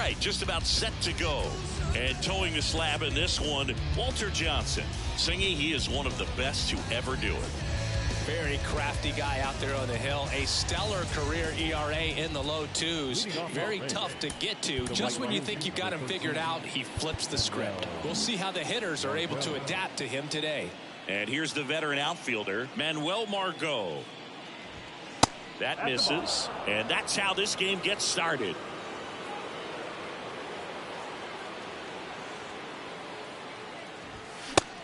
right, just about set to go. And towing the slab in this one, Walter Johnson. Singy, he is one of the best to ever do it. Very crafty guy out there on the hill. A stellar career ERA in the low twos. Very tough to get to. Just when you think you've got him figured out, he flips the script. We'll see how the hitters are able to adapt to him today. And here's the veteran outfielder, Manuel Margot. That misses. And that's how this game gets started.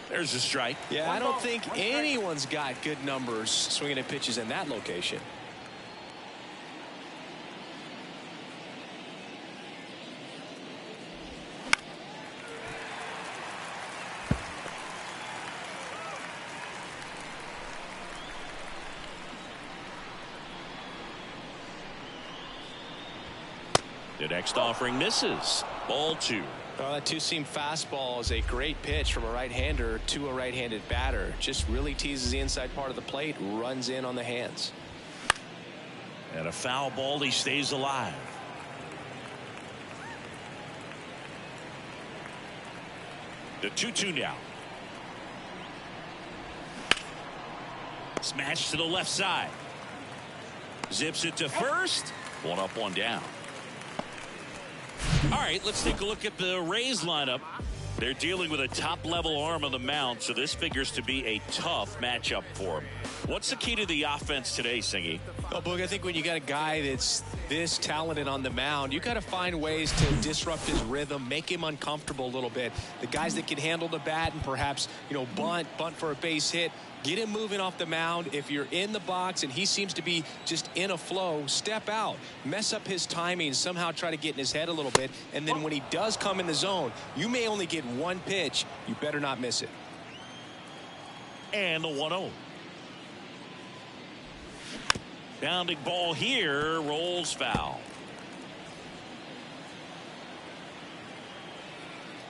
There's a strike. Yeah, I don't think anyone's got good numbers swinging at pitches in that location. The next offering misses. Ball 2. Oh, that two-seam fastball is a great pitch from a right-hander to a right-handed batter. Just really teases the inside part of the plate, runs in on the hands. And a foul ball, he stays alive. The 2-2 now. Smash to the left side. Zips it to first. One up, one down. All right, let's take a look at the Rays lineup. They're dealing with a top-level arm on the mound, so this figures to be a tough matchup for them. What's the key to the offense today, Singy? Well, Boog, I think when you got a guy that's this talented on the mound, you got to find ways to disrupt his rhythm, make him uncomfortable a little bit. The guys that can handle the bat and perhaps, bunt for a base hit, get him moving off the mound. If you're in the box and he seems to be just in a flow, step out, mess up his timing, somehow try to get in his head a little bit. And then when he does come in the zone, you may only get one pitch. You better not miss it. And the 1-0. Bounding ball here, rolls foul.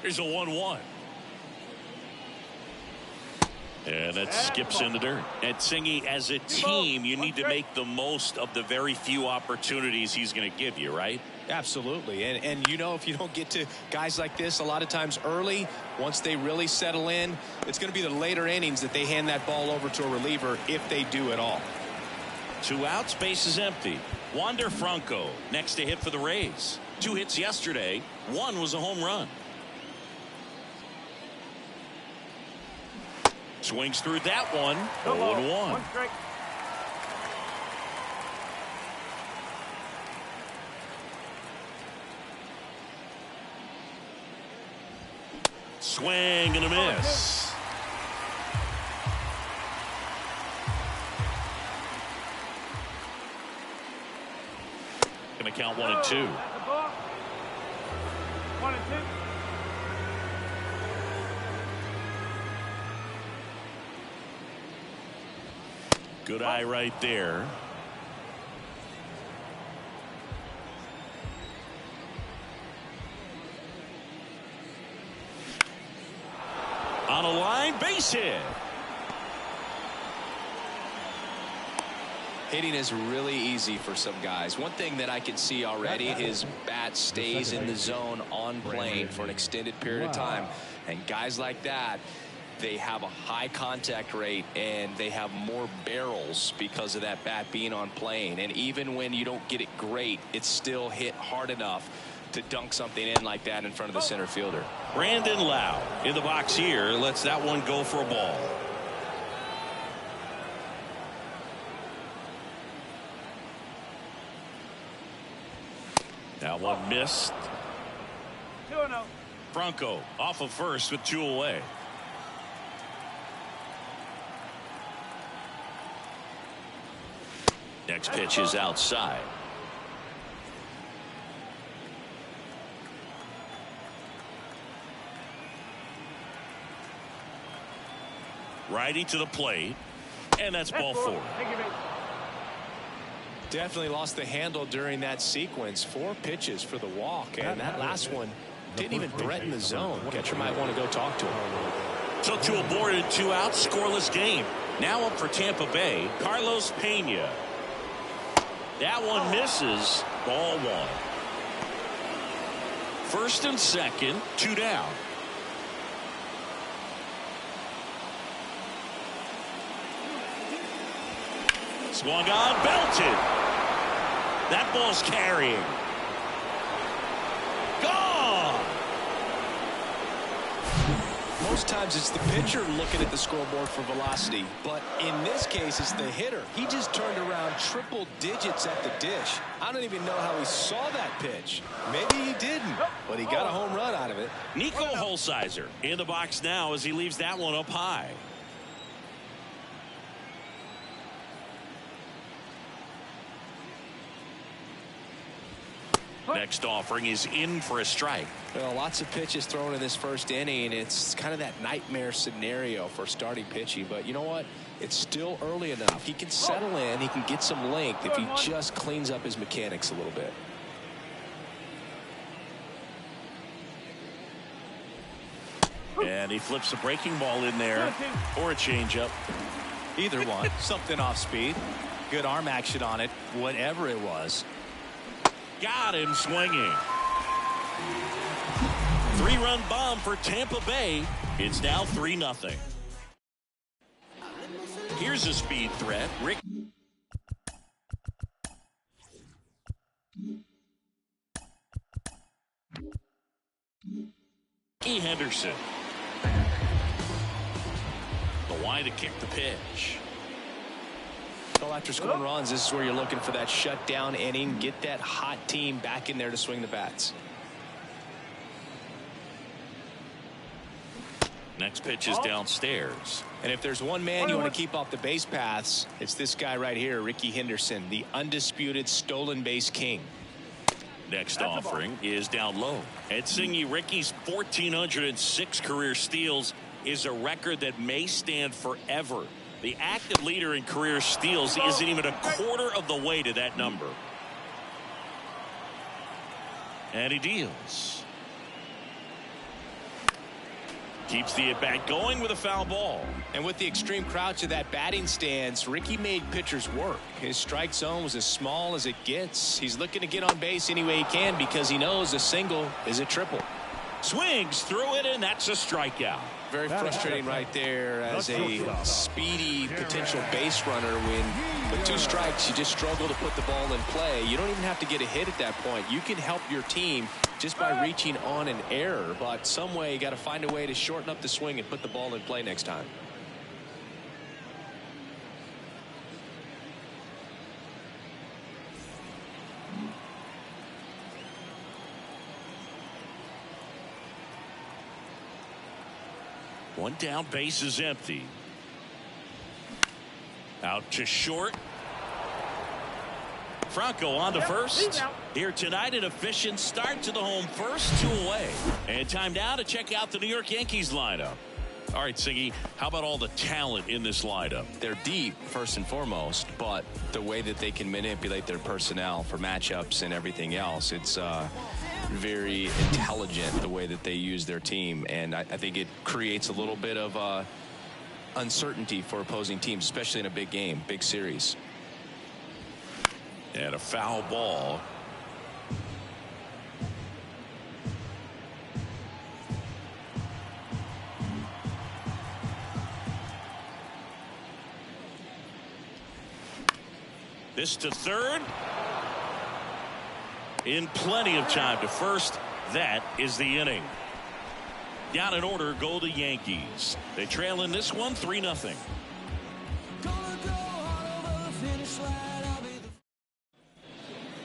Here's a 1-1. And that skips in the dirt. And Singy, as a team, you need to make the most of the very few opportunities he's going to give you, right? Absolutely. And if you don't get to guys like this a lot of times early, once they really settle in, it's going to be the later innings that they hand that ball over to a reliever, if they do at all. 2 outs, base is empty. Wander Franco next to hit for the Rays. 2 hits yesterday. 1 was a home run. Swings through that one. 0-1. Swing and a miss. Going to count 1 and 2. 1 and 2. Good eye right there. On a line, base hit. Hitting is really easy for some guys. One thing that I can see already, his bat stays in the zone on plane for an extended period of time. And guys like that, they have a high contact rate and they have more barrels because of that bat being on plane. And even when you don't get it great, it's still hit hard enough to dunk something in like that in front of the center fielder. Brandon Lau in the box here lets that one go for a ball. That one missed. 2-0. Franco off of first with 2 away. Next pitch is outside. Righty to the plate, and that's ball 4. Definitely lost the handle during that sequence. 4 pitches for the walk, and that last one didn't even threaten the zone. Catcher might want to go talk to him. So 2 aboard and 2 out, scoreless game. Now up for Tampa Bay, Carlos Pena. That one misses. Ball 1. First and second, 2 down. Swung on, belted. That ball's carrying. Gone. Most times it's the pitcher looking at the scoreboard for velocity, but in this case it's the hitter. He just turned around triple digits at the dish. I don't even know how he saw that pitch. Maybe he didn't, but he got a home run out of it. Nico Holsizer in the box now as he leaves that one up high. Next offering is in for a strike. Well, lots of pitches thrown in this first inning. It's kind of that nightmare scenario for starting pitching, but you know what? It's still early enough. He can settle in. He can get some length if he just cleans up his mechanics a little bit. And he flips a breaking ball in there or a changeup. Either one. Something off speed. Good arm action on it. Whatever it was. Got him swinging. 3-run bomb for Tampa Bay. It's now 3-0. Here's a speed threat. Ricky Henderson. The line to kick the pitch. Well, after scoring runs, this is where you're looking for that shutdown inning. Get that hot team back in there to swing the bats. Next pitch is downstairs. And if there's one man you want to keep off the base paths, it's this guy right here, Ricky Henderson, the undisputed stolen base king. Next offering is down low. At Singy, Ricky's 1,406 career steals is a record that may stand forever. The active leader in career steals isn't even a quarter of the way to that number. And he deals. Keeps the at-bat going with a foul ball. And with the extreme crouch of that batting stance, Ricky made pitchers work. His strike zone was as small as it gets. He's looking to get on base any way he can because he knows a single is a triple. Swings through it, and that's a strikeout. Very frustrating right there as a speedy potential base runner when with 2 strikes you just struggle to put the ball in play. You don't even have to get a hit at that point. You can help your team just by reaching on an error, but some way you got to find a way to shorten up the swing and put the ball in play next time. One down, base is empty. Out to short. Franco on to first. Here tonight, an efficient start to the home first, 2 away. And time now to check out the New York Yankees lineup. All right, Siggy, how about all the talent in this lineup? They're deep, first and foremost, but the way that they can manipulate their personnel for matchups and everything else, it's very intelligent the way that they use their team, and I think it creates a little bit of uncertainty for opposing teams, especially in a big game, big series. And a foul ball. This to third. In plenty of time to first. That is the inning. Down in order go the Yankees. They trail in this one 3-0.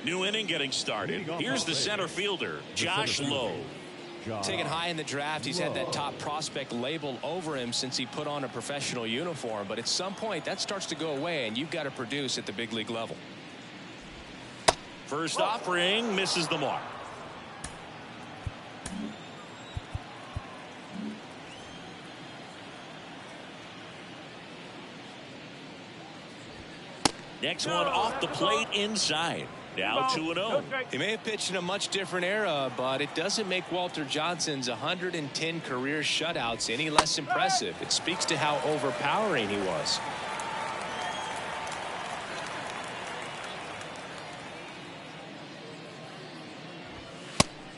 New inning getting started. Here's the center fielder, Josh Lowe. Taken high in the draft, he's had that top prospect label over him since he put on a professional uniform, but at some point that starts to go away and you've got to produce at the big league level. First offering misses the mark. Next one off the plate inside. Now 2-0. He may have pitched in a much different era, but it doesn't make Walter Johnson's 110 career shutouts any less impressive. It speaks to how overpowering he was.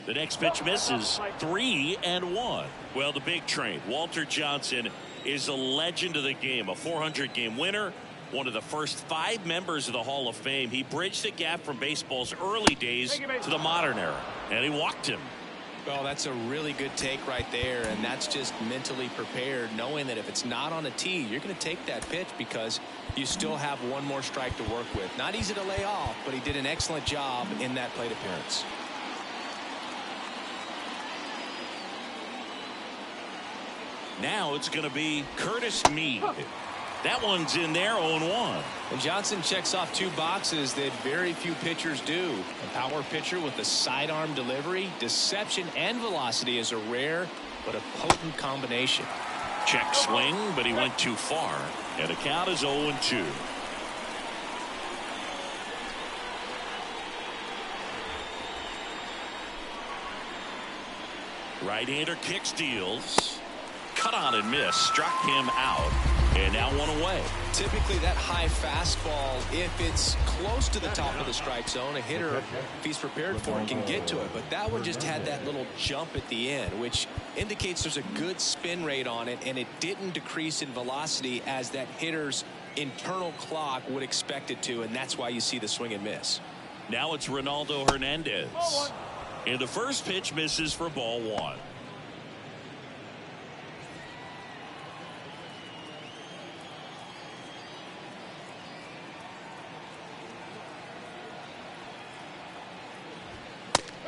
The next pitch misses. 3-1. Well, the big train, Walter Johnson, is a legend of the game, a 400-game winner, one of the first 5 members of the Hall of Fame. He bridged the gap from baseball's early days to the modern era, and he walked him. Well, that's a really good take right there, and that's just mentally prepared, knowing that if it's not on a tee, you're going to take that pitch because you still have one more strike to work with. Not easy to lay off, but he did an excellent job in that plate appearance. Now it's going to be Curtis Mead. That one's in there, 0-1. And Johnson checks off 2 boxes that very few pitchers do. A power pitcher with a sidearm delivery, deception, and velocity is a rare but a potent combination. Check swing, but he went too far. And the count is 0-2. Right-hander kick steals. Cut on and miss. Struck him out. And now 1 away. Typically that high fastball, if it's close to the top of the strike zone, a hitter, if he's prepared for it, can get to it. But that one just had that little jump at the end, which indicates there's a good spin rate on it, and it didn't decrease in velocity as that hitter's internal clock would expect it to, and that's why you see the swing and miss. Now it's Ronaldo Hernandez. And the first pitch misses for ball 1.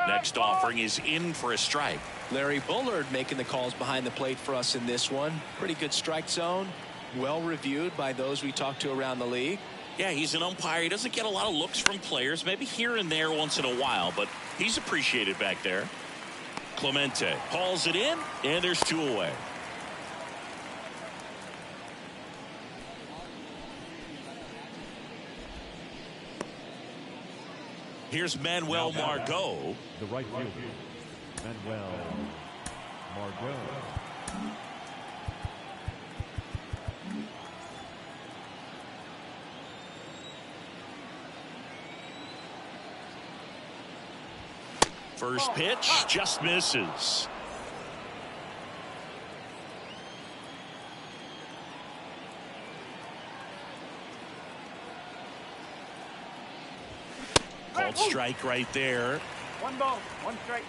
Next offering is in for a strike. Larry Bullard making the calls behind the plate for us in this one. Pretty good strike zone. Well reviewed by those we talked to around the league. Yeah, he's an umpire. He doesn't get a lot of looks from players, maybe here and there once in a while, but he's appreciated back there. Clemente hauls it in, and there's 2 away. Here's Manuel Margot. The right fielder, Manuel Margot. First pitch just misses. Called strike right there. 1 ball, 1 strike.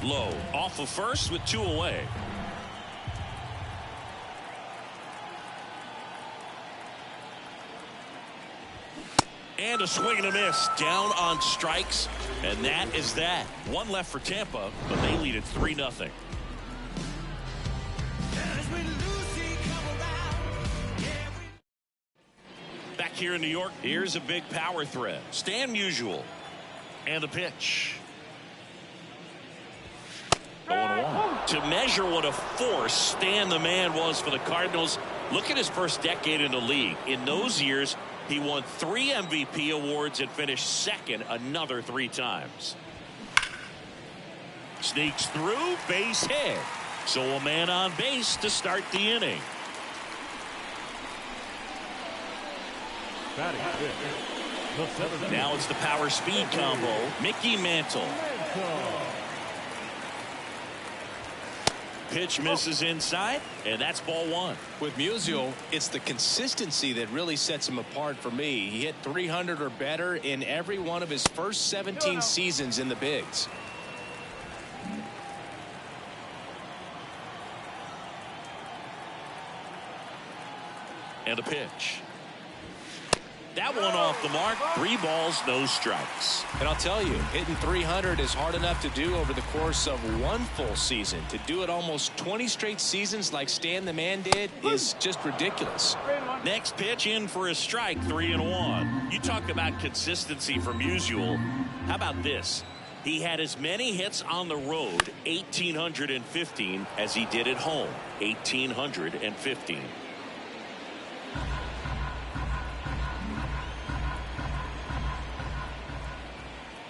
Low off of first with 2 away. And a swing and a miss down on strikes, and that is that. 1 left for Tampa, but they lead at 3-0. Back here in New York, here's a big power threat. Stan Musial. And the pitch. 0-1. To measure what a force Stan the Man was for the Cardinals, look at his first decade in the league. In those years, he won 3 MVP awards and finished second another 3 times. Sneaks through, base hit. So a man on base to start the inning. Now it's the power speed combo. Mickey Mantle. Pitch misses inside, and that's ball 1. With Musial, it's the consistency that really sets him apart for me. He hit 300 or better in every one of his first 17 seasons in the bigs. And a pitch. That one off the mark. 3 balls, no strikes. And I'll tell you, hitting 300 is hard enough to do over the course of 1 full season. To do it almost 20 straight seasons like Stan the Man did is just ridiculous. Next pitch in for a strike, 3-1. You talk about consistency from Musial. How about this? He had as many hits on the road, 1,815, as he did at home, 1,815.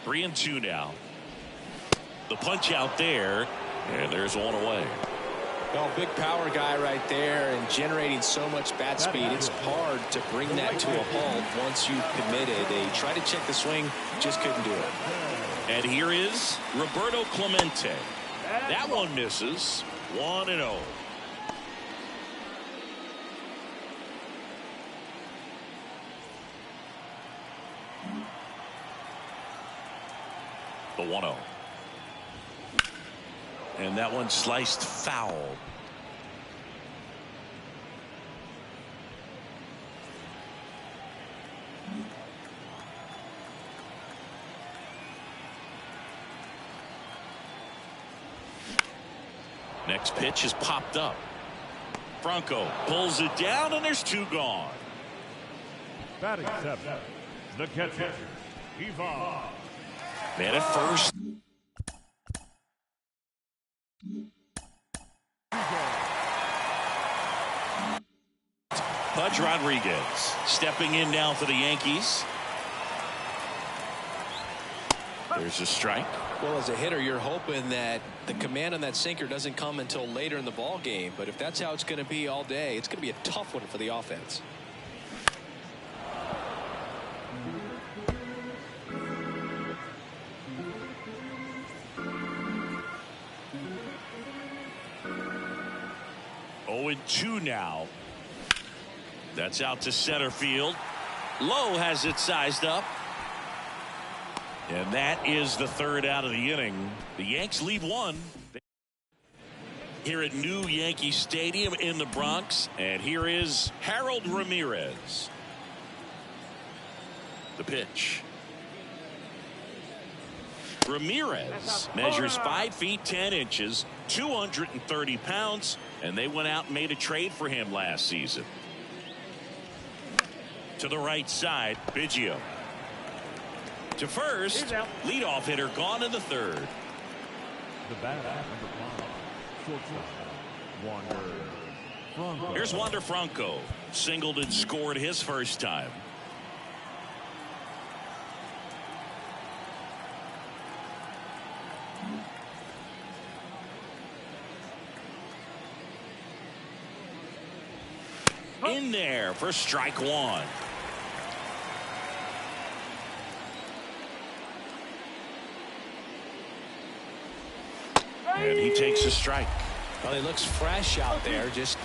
Three and 2 now. The punch out there, and there's 1 away. Well, big power guy right there and generating so much bat speed. It's hard to bring that to a halt once you've committed. They tried to check the swing, just couldn't do it. And here is Roberto Clemente. That one misses. 1-0. The 1-0. And that one sliced foul. Next pitch is popped up. Franco pulls it down, and there's 2 gone. Batting 7, the catcher, Ivan. Man at first. Pudge Rodriguez stepping in now for the Yankees. There's a strike. Well, as a hitter, you're hoping that the command on that sinker doesn't come until later in the ball game. But if that's how it's going to be all day, it's going to be a tough one for the offense. Oh, 2 now. That's out to center field. Lowe has it sized up. And that is the 3rd out of the inning. The Yanks lead 1 here at New Yankee Stadium in the Bronx. And here is Harold Ramirez. The pitch. Ramirez measures 5 feet 10 inches, 230 pounds, and they went out and made a trade for him last season. To the right side, Biggio. To first, leadoff hitter gone in the 3rd. The batter, number 5, shortstop, Wander Franco. Here's Wander Franco. Singled and scored his first time. In there for strike 1. And he takes a strike. Well, he looks fresh out there. Just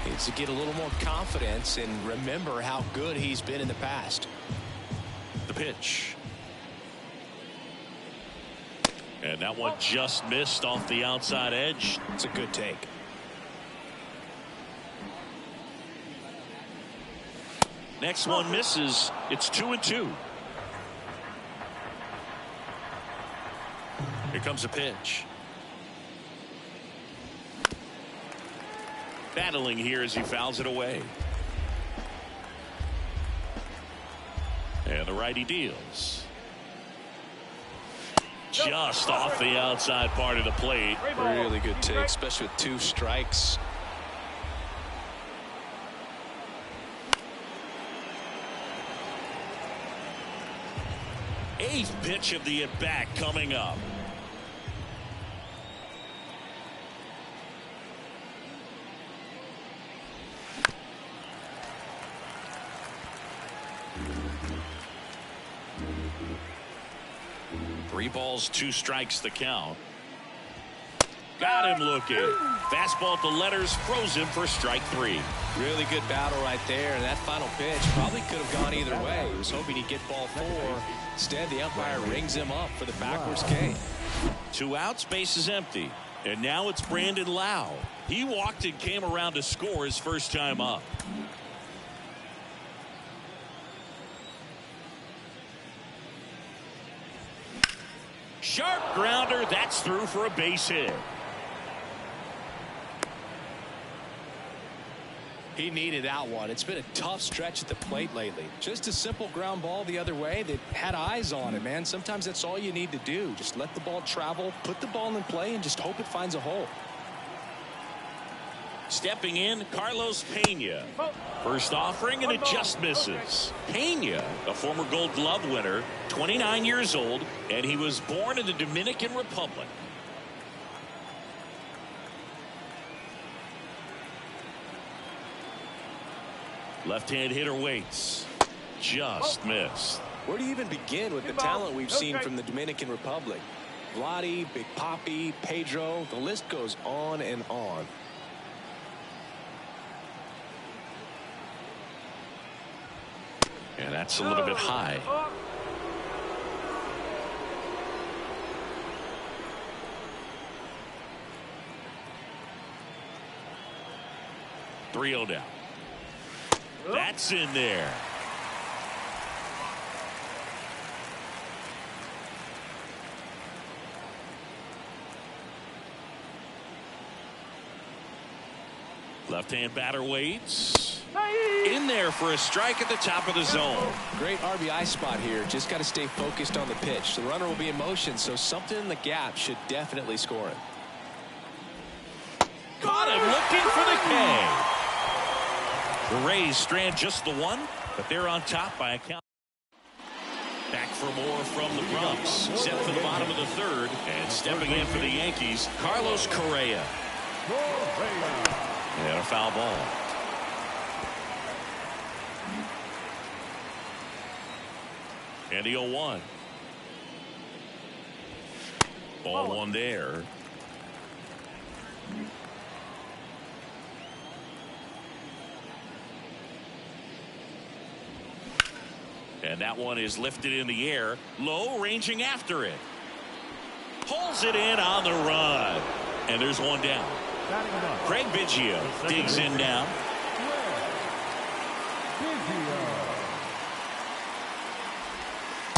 needs to get a little more confidence and remember how good he's been in the past. The pitch. And that one just missed off the outside edge. It's a good take. Next one misses. It's 2-2. Here comes a pitch. Battling here as he fouls it away. And the righty deals. Just off the outside part of the plate. Really good take, especially with 2 strikes. Eighth pitch of the at-bat coming up. Three balls, 2 strikes the count. Got him looking. Fastball at the letters, froze him for strike 3. Really good battle right there, and that final pitch probably could have gone either way. He was hoping he'd get ball 4. Instead, the umpire rings him up for the backwards K. 2 outs, base is empty. And now it's Brandon Lau. He walked and came around to score his first time up. Sharp grounder, that's through for a base hit. He needed that one. It's been a tough stretch at the plate lately. Just a simple ground ball the other way that had eyes on it, man. Sometimes that's all you need to do. Just let the ball travel, put the ball in play, and just hope it finds a hole. Stepping in, Carlos Pena. First offering, and it just misses. Pena, a former Gold Glove winner, 29 years old, and he was born in the Dominican Republic. Left-hand hitter waits. Just missed. Where do you even begin with the talent we've seen from the Dominican Republic? Vladdy, Big Papi, Pedro, the list goes on and on. And that's a little bit high. .3-0 down. That's in there. Left-hand batter waits. In there for a strike at the top of the zone. Great RBI spot here. Just got to stay focused on the pitch. The runner will be in motion, so something in the gap should definitely score it. Caught him looking for the K. The Rays strand just the one, but they're on top by a count. Back for more from the Bronx. Set for the bottom of the third, and stepping in for the Yankees, Carlos Correa. And a foul ball. And the 0-1. Ball one there. And that one is lifted in the air. Low, ranging after it. Pulls it in on the run. And there's one down. Craig Biggio digs in now.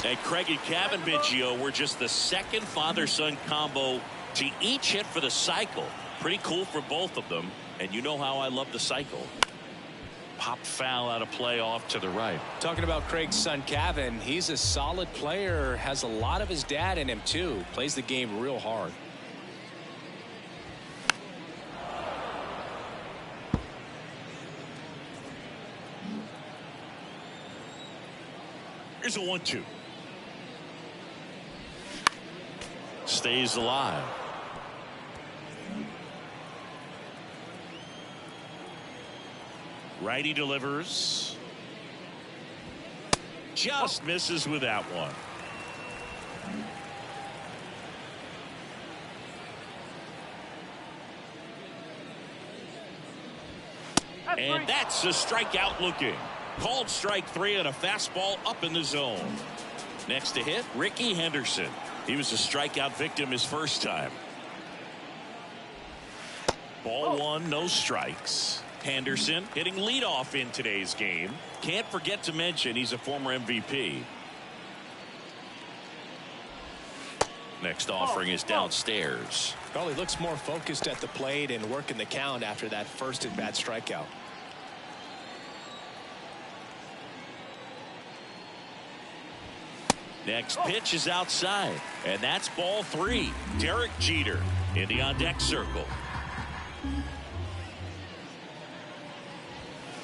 And Craig and Kevin Biggio were just the second father-son combo to each hit for the cycle. Pretty cool for both of them. And you know how I love the cycle. Popped foul out of play off to the right. Talking about Craig's son Kevin, he's a solid player, has a lot of his dad in him too. Plays the game real hard. Here's a 1-2. Stays alive. Righty delivers. Just misses with that one. And that's a strikeout looking. Called strike three on a fastball up in the zone. Next to hit, Ricky Henderson. He was a strikeout victim his first time. Ball one, no strikes. Henderson hitting leadoff in today's game. Can't forget to mention he's a former MVP. Next offering is downstairs. Probably looks more focused at the plate and working the count after that first at bat strikeout. Next pitch is outside, and that's ball three. Derek Jeter in the on-deck circle.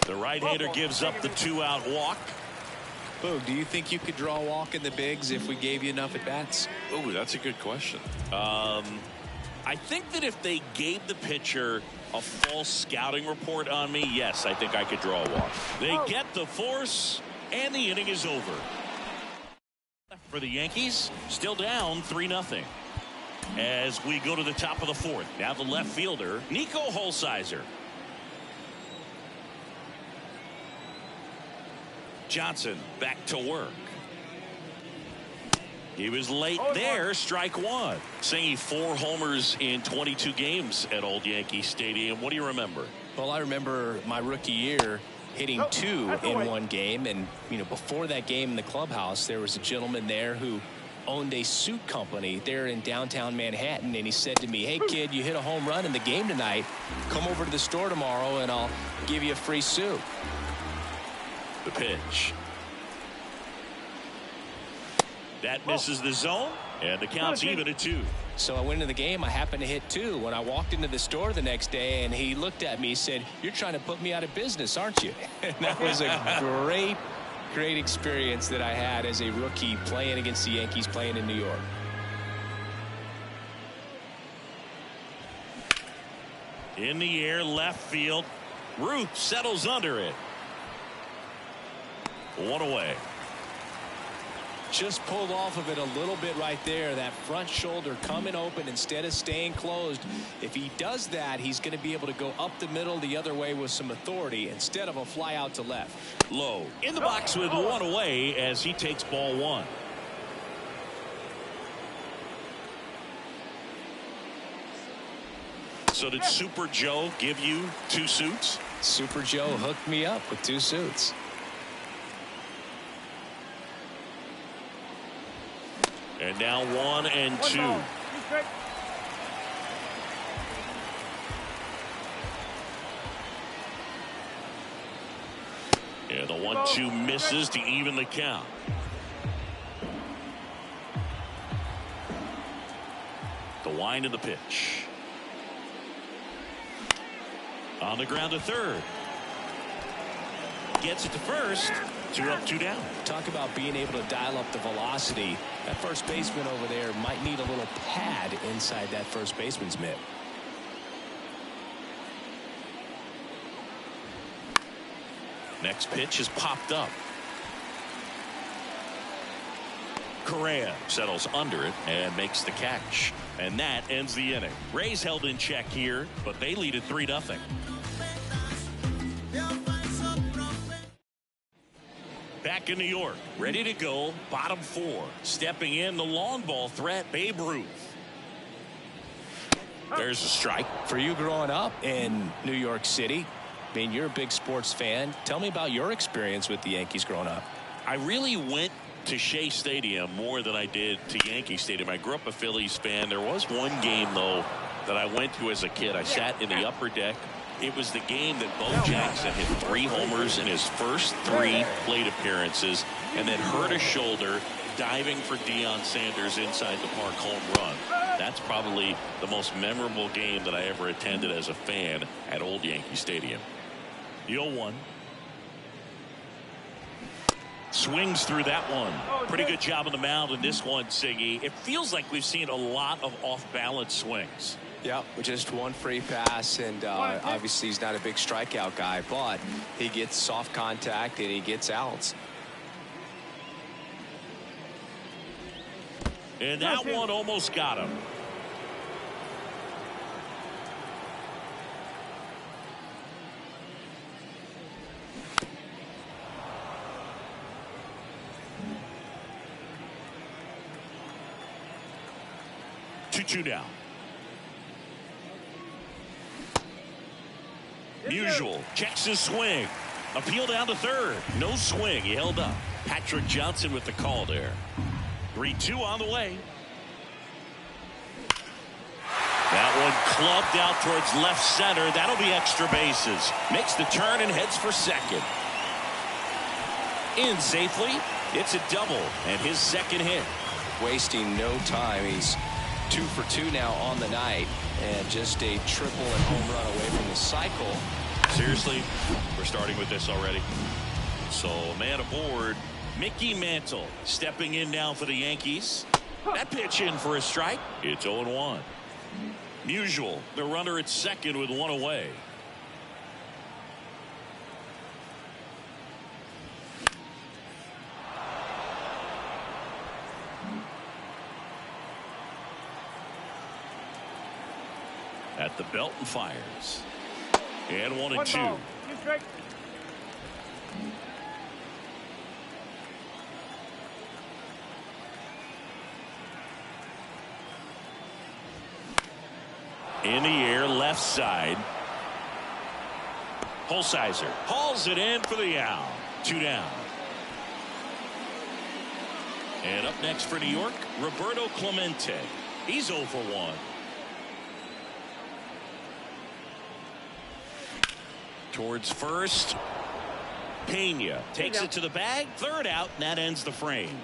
The right-hander gives up the two-out walk. Boog, do you think you could draw a walk in the bigs if we gave you enough at-bats? Oh, that's a good question. I think that if they gave the pitcher a false scouting report on me, yes, I think I could draw a walk. They get the force, and the inning is over. For the Yankees, still down 3-0. As we go to the top of the fourth, now the left fielder, Nico Holsizer. Johnson back to work. He was late there, strike one. Saying 4 homers in 22 games at Old Yankee Stadium. What do you remember? Well, I remember my rookie year hitting 2 in one game, and before that game in the clubhouse there was a gentleman there who owned a suit company there in downtown Manhattan, and he said to me, "Hey kid, you hit a home run in the game tonight, come over to the store tomorrow and I'll give you a free suit." The pitch that misses the zone, and the count's even at 2. So I went into the game. I happened to hit 2. When I walked into the store the next day, and he looked at me, he said, "You're trying to put me out of business, aren't you?" And that was a great experience that I had as a rookie playing against the Yankees, playing in New York. In the air, left field. Ruth settles under it. One away. Just pulled off of it a little bit right there. That front shoulder coming open instead of staying closed. If he does that, he's going to be able to go up the middle the other way with some authority instead of a fly out to left. Low in the box with one away as he takes ball one. So did Super Joe give you 2 suits? Super Joe hooked me up with 2 suits. And now 1 and 2. Yeah, the 1-2 misses to even the count. The wind of the pitch. On the ground to third. Gets it to first. 2 up, 2 down. Talk about being able to dial up the velocity. That first baseman over there might need a little pad inside that first baseman's mitt. Next pitch is popped up. Correa settles under it and makes the catch. And that ends the inning. Rays held in check here, but they lead at 3-0. Back in New York, ready to go, bottom 4. Stepping in, the long ball threat, Babe Ruth. There's a strike. For you growing up in New York City, I mean, you're a big sports fan. Tell me about your experience with the Yankees growing up. I really went to Shea Stadium more than I did to Yankee Stadium. I grew up a Phillies fan. There was one game, though, that I went to as a kid. I sat in the upper deck. It was the game that Bo Jackson hit 3 homers in his first 3 plate appearances and then hurt his shoulder diving for Deion Sanders inside the park home run. That's probably the most memorable game that I ever attended as a fan at Old Yankee Stadium. The 0-1. Swings through that one. Pretty good job on the mound in this one, Siggy. It feels like we've seen a lot of off-balance swings. Yeah, just one free pass, and obviously he's not a big strikeout guy, but he gets soft contact and he gets outs. And that one almost got him. Two down. Usual checks his swing. Appeal down to third. No swing. He held up. Patrick Johnson with the call there. 3-2 on the way. That one clubbed out towards left center. That'll be extra bases. Makes the turn and heads for second. In safely. It's a double and his second hit. Wasting no time. He's 2 for 2 now on the night, and just a triple and home run away from the cycle. Seriously, we're starting with this already. So, man aboard, Mickey Mantle stepping in now for the Yankees. That pitch in for a strike. It's 0-1. Usual, the runner at second with 1 away. At the belt and fires. And 1 and 2. In the air, left side. Holsizer hauls it in for the out. 2 down. And up next for New York, Roberto Clemente. He's 0 for 1. Towards first. Pena takes it to the bag. Third out, and that ends the frame.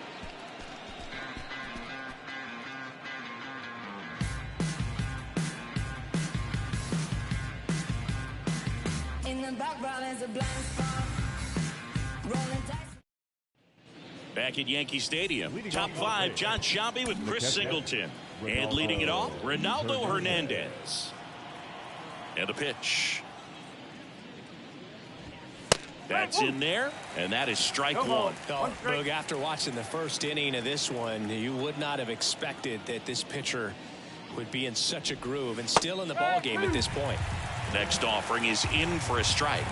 In the background is a blind spot. Rolling dice. Back at Yankee Stadium, top 5, John Sciambi with Chris Singleton. And leading it off, Ronaldo Hernandez. And the pitch. That's in there, and that is strike one. Oh, Boog, after watching the first inning of this one, you would not have expected that this pitcher would be in such a groove and still in the ball game at this point. Next offering is in for a strike.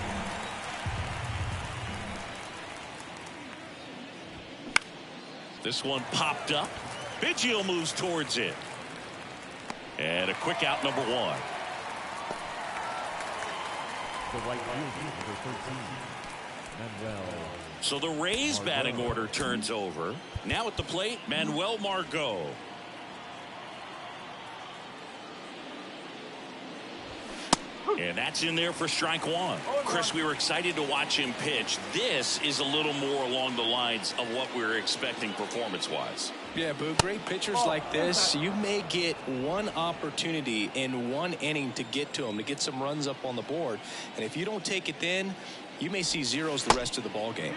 This one popped up. Biggio moves towards it. And a quick out, number one. The right field, number 13. Manuel. So the Rays batting order turns over. Now at the plate, Manuel Margot. And that's in there for strike one. Chris, we were excited to watch him pitch. This is a little more along the lines of what we were expecting performance-wise. Yeah, Boo, great pitchers like this, you may get one opportunity in one inning to get to them, to get some runs up on the board. And if you don't take it then, you may see zeros the rest of the ball game.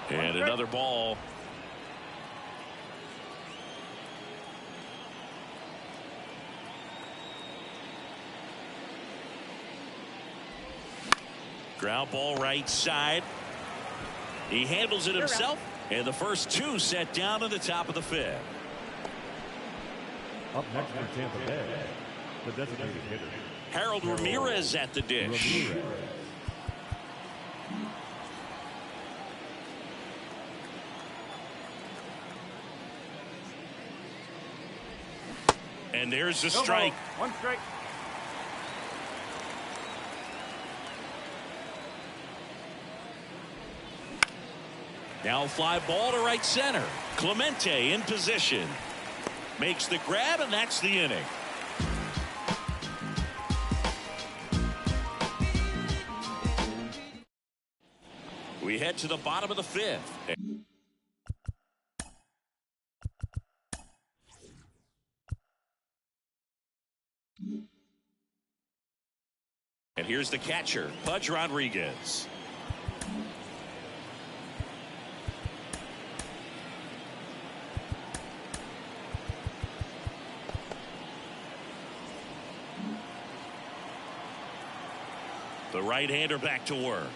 And another ball. Ground ball right side. He handles it himself. And the first two set down at the top of the fifth. Up next for Tampa Bay, the designated hitter, Harold Ramirez at the dish. Ramirez. And there's the strike. One strike. Now fly ball to right center. Clemente in position. Makes the grab, and that's the inning. We head to the bottom of the fifth. And here's the catcher, Pudge Rodriguez. The right-hander back to work.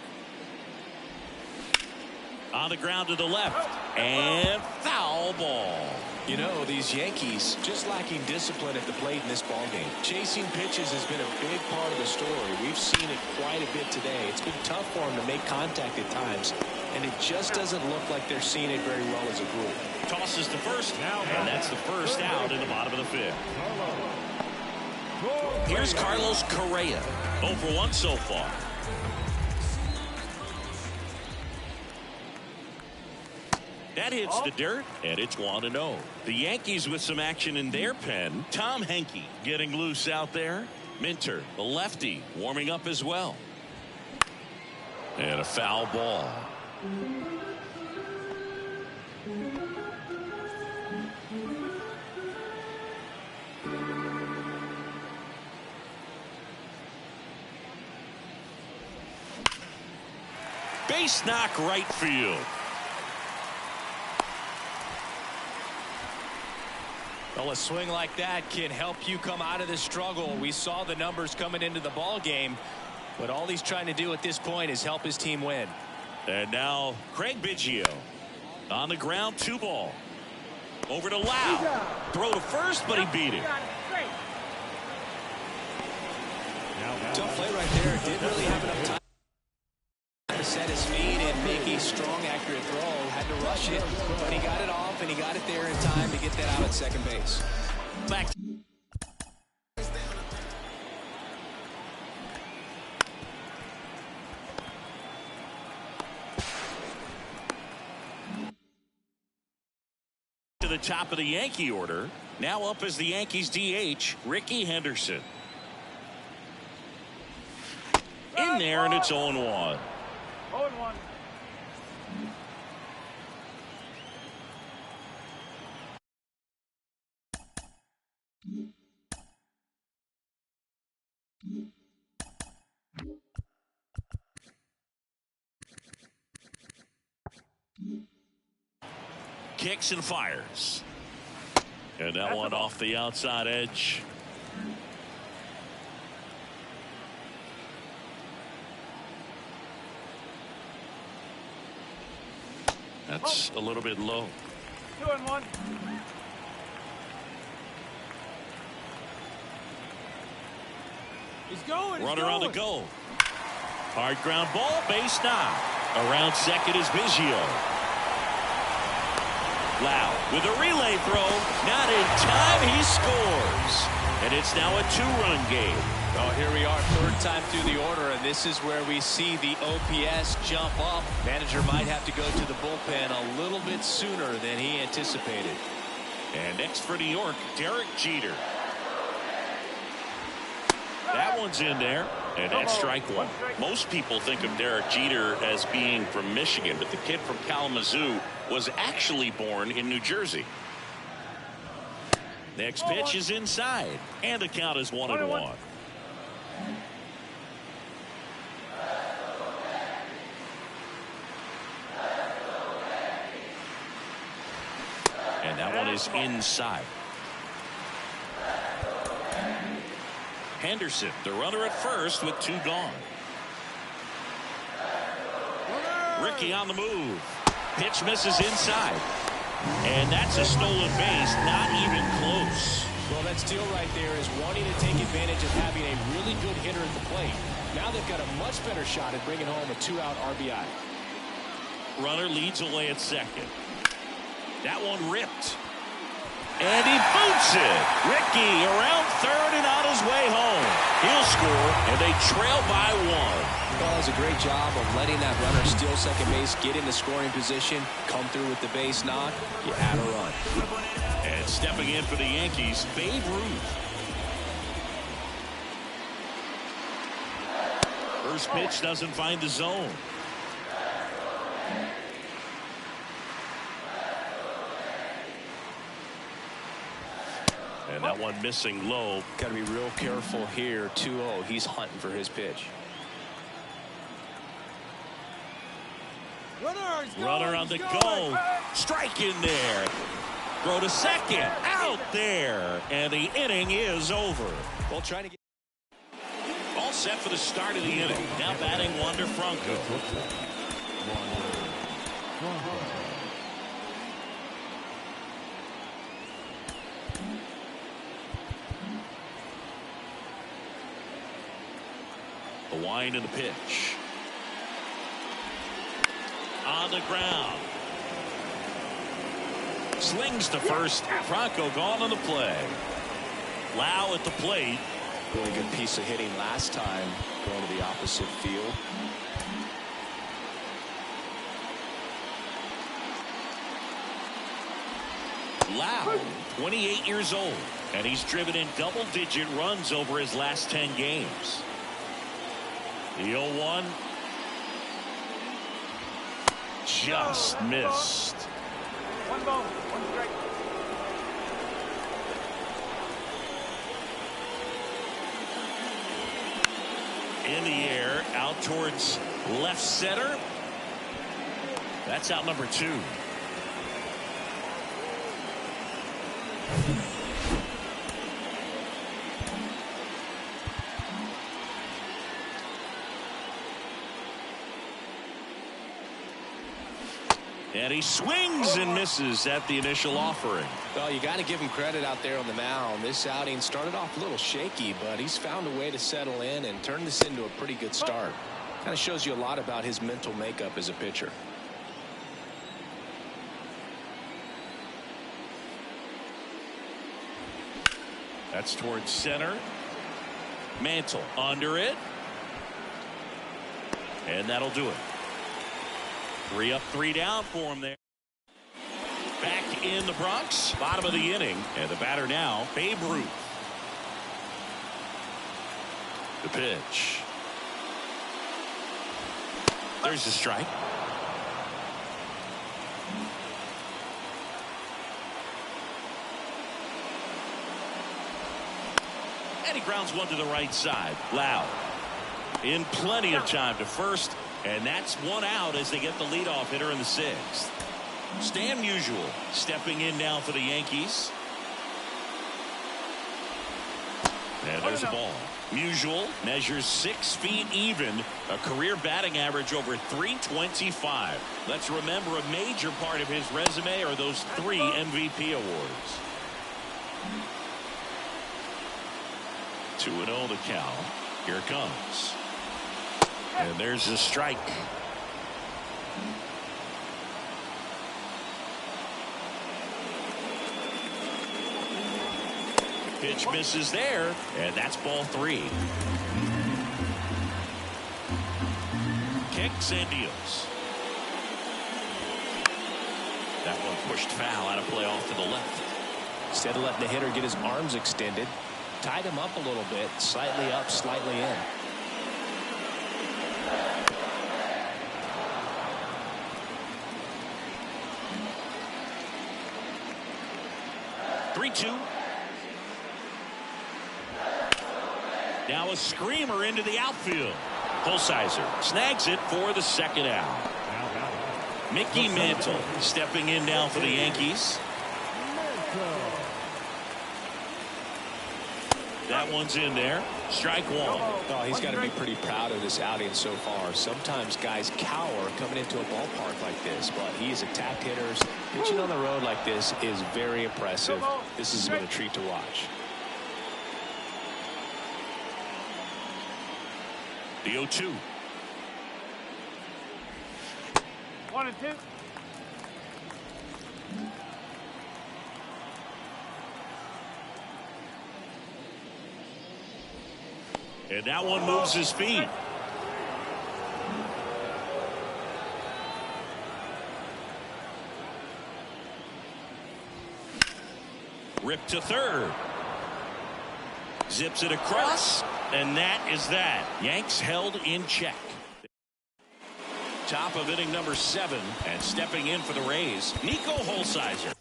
On the ground to the left. And foul ball. You know, these Yankees just lacking discipline at the plate in this ball game. Chasing pitches has been a big part of the story. We've seen it quite a bit today. It's been tough for them to make contact at times, and it just doesn't look like they're seeing it very well as a group. Tosses to first, and that's the first out in the bottom of the fifth. Here's Carlos Correa. 0 for 1 so far. That hits the dirt, and it's 1-0. The Yankees with some action in their pen. Tom Henke getting loose out there. Minter, the lefty, warming up as well. And a foul ball. Base knock right field. Well, a swing like that can help you come out of the struggle. We saw the numbers coming into the ball game, but all he's trying to do at this point is help his team win. And now Craig Biggio on the ground, 2 ball. Over to Lau. Throw to first, but he beat it. Tough play right there. Didn't really have enough time to set his feet and make a strong, accurate throw. Had to rush it, but he got it off, and he got it there in time to get that out at second base. Back. To the top of the Yankee order. Now up as the Yankees DH, Ricky Henderson. In there, and it's 0-1. 0-1. Kicks and fires. And that one off the outside edge. That's a little bit low. 2-1. He's going. Runner on the go. Hard ground ball, base knock. Around second is Biggio. Lau with a relay throw. Not in time. He scores. And it's now a 2-run game. Well, here we are, third time through the order, and this is where we see the OPS jump up. Manager might have to go to the bullpen a little bit sooner than he anticipated. And next for New York, Derek Jeter. That one's in there, and that's strike one. Most people think of Derek Jeter as being from Michigan, but the kid from Kalamazoo was actually born in New Jersey. Next pitch is inside, and the count is 1-1. And that one is inside. Henderson, the runner at first with 2 gone. Ricky on the move. Pitch misses inside. And that's a stolen base, not even close. Well, that steal right there is wanting to take advantage of having a really good hitter at the plate. Now they've got a much better shot at bringing home a 2-out RBI. Runner leads away at second. That one ripped. And he boots it. Ricky around third and on his way home. He'll score, and they trail by 1. Well, does a great job of letting that runner steal second base, get in the scoring position, come through with the base knock. You add a run. And stepping in for the Yankees, Babe Ruth. First pitch doesn't find the zone. And that one missing low. Got to be real careful here. 2-0. He's hunting for his pitch. Runner on the go. Strike in there. Throw to second. Out there. And the inning is over. Well, trying to get all set for the start of the inning. Now batting Wander Franco. The wind and the pitch. On the ground. Slings to first. Franco gone on the play. Lau at the plate. Really good piece of hitting last time, going to the opposite field. Lau, 28 years old, and he's driven in double-digit runs over his last 10 games. The 0-1 just missed. 1 ball, 1 strike. In the air, out towards left center. That's out number 2. And he swings and misses at the initial offering. Well, you got to give him credit out there on the mound. This outing started off a little shaky, but he's found a way to settle in and turn this into a pretty good start. Kind of shows you a lot about his mental makeup as a pitcher. That's towards center. Mantle under it. And that'll do it. 3 up, 3 down for him there. Back in the Bronx, bottom of the inning, and the batter now, Babe Ruth. The pitch. There's the strike. And he grounds one to the right side. Lau in plenty of time to first. And that's 1 out as they get the leadoff hitter in the 6th. Stan Musial stepping in now for the Yankees. And there's a ball. Musial measures 6 feet even, a career batting average over .325. Let's remember a major part of his resume are those 3 MVP awards. 2-0 the count. Here it comes. And there's a strike. Pitch misses there, and that's ball 3. Kicks and deals. That one pushed foul out of play off to the left. Instead of letting the hitter get his arms extended, tied him up a little bit, slightly up, slightly in. Now a screamer into the outfield. Holsizer snags it for the second out. Mickey Mantle stepping in now for the Yankees. That one's in there. Strike 1. Oh, he's got to be pretty proud of this outing so far. Sometimes guys cower coming into a ballpark like this, but he has attacked hitters. Pitching on the road like this is very impressive. This has been a treat to watch. The 0-2. 1 and 2. And that one moves his feet. Ripped to third. Zips it across. And that is that. Yanks held in check. Top of inning number 7. And stepping in for the Rays, Nico Holsizer.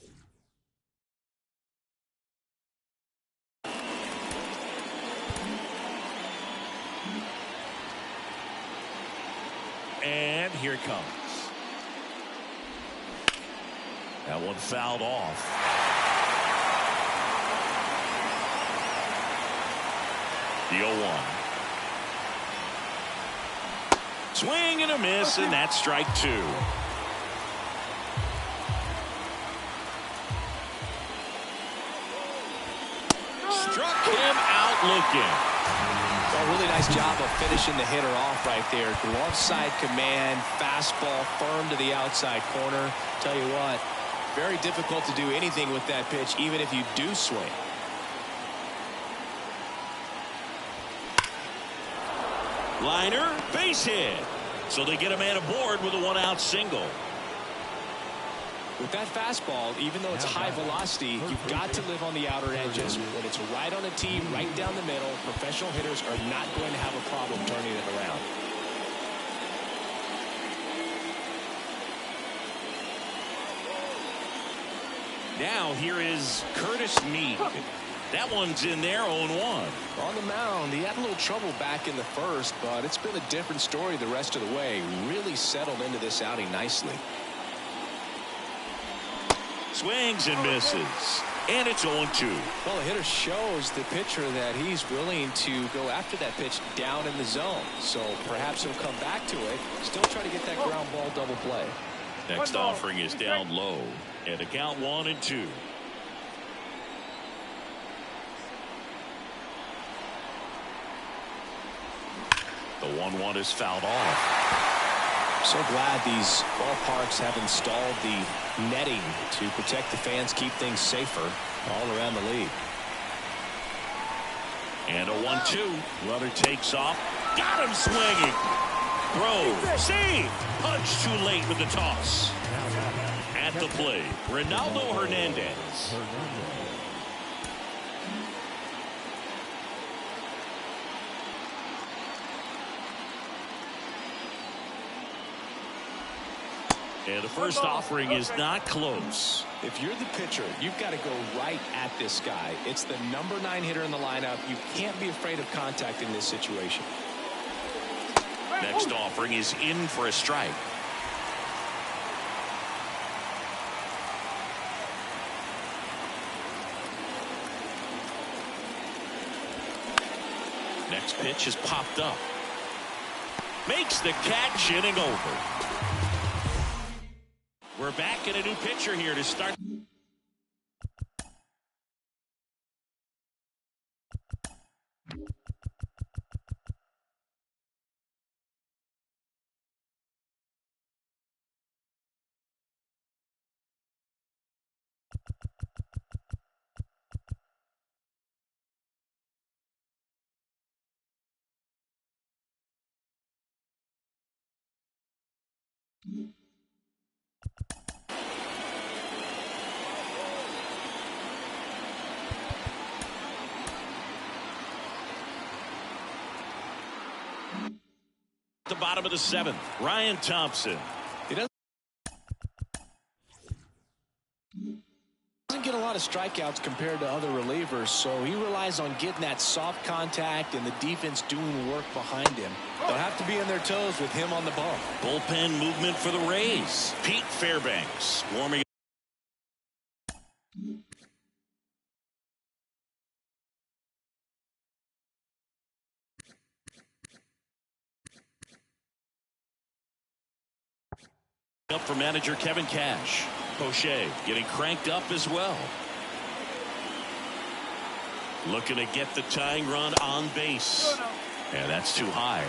And here it comes. That one fouled off. The 0-1. Swing and a miss, and that's strike 2. Struck him out looking. A really nice job of finishing the hitter off right there. Glove side command, fastball firm to the outside corner. Tell you what, very difficult to do anything with that pitch, even if you do swing. Liner, base hit. So they get a man aboard with a 1-out single. With that fastball, even though it's high velocity, you've got to live on the outer edges. When it's right on a tee, right down the middle, professional hitters are not going to have a problem turning it around. Now here is Curtis Mead. That one's in there, 0-1. On the mound, he had a little trouble back in the first, but it's been a different story the rest of the way. Really settled into this outing nicely. Swings and misses. And it's 0-2. Well, the hitter shows the pitcher that he's willing to go after that pitch down in the zone. So perhaps he'll come back to it. Still try to get that ground ball double play. Next offering is down low. And a count 1-2. The 1-1 is fouled off. So glad these ballparks have installed the netting to protect the fans, keep things safer all around the league. And a 1-2. Runner takes off. Got him swinging. Throw. Save. Punch too late with the toss. At the plate, Ronaldo Hernandez. And the first offering is not close. If you're the pitcher, you've got to go right at this guy. It's the number 9 hitter in the lineup. You can't be afraid of contact in this situation. Next offering is in for a strike. Next pitch is popped up. Makes the catch, inning over. We're back in a new pitcher here to start. The bottom of the 7th, Ryan Thompson. He doesn't get a lot of strikeouts compared to other relievers, so he relies on getting that soft contact and the defense doing work behind him. They'll have to be on their toes with him on the bump. Bullpen movement for the Rays. Pete Fairbanks warming up for manager Kevin Cash. Poche getting cranked up as well. Looking to get the tying run on base. And that's too high.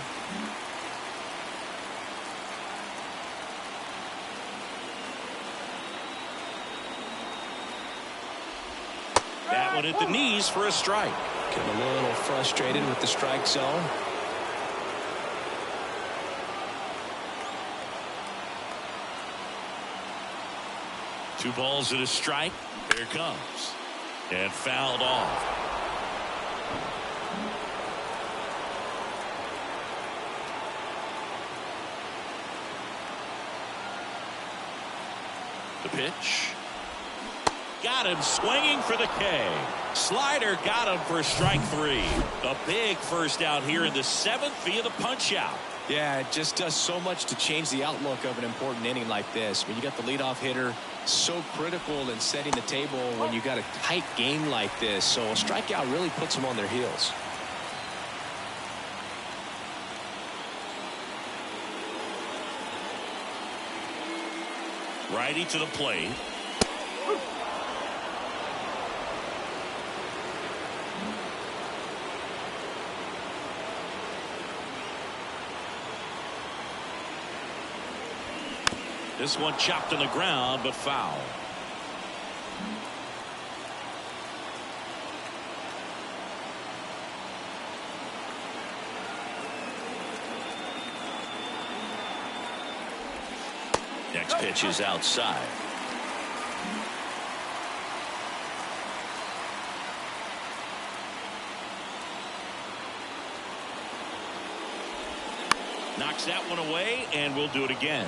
That one at the knees for a strike. Getting a little frustrated with the strike zone. Two balls and a strike. Here it comes. And fouled off. The pitch. Got him swinging for the K. Slider got him for strike 3. A big first out here in the 7th via the punch out. Yeah, it just does so much to change the outlook of an important inning like this. When you got the leadoff hitter, so critical in setting the table when you got a tight game like this. So a strikeout really puts them on their heels. Righty to the plate. This one chopped on the ground, but foul. Next pitch is outside. Knocks that one away, and we'll do it again.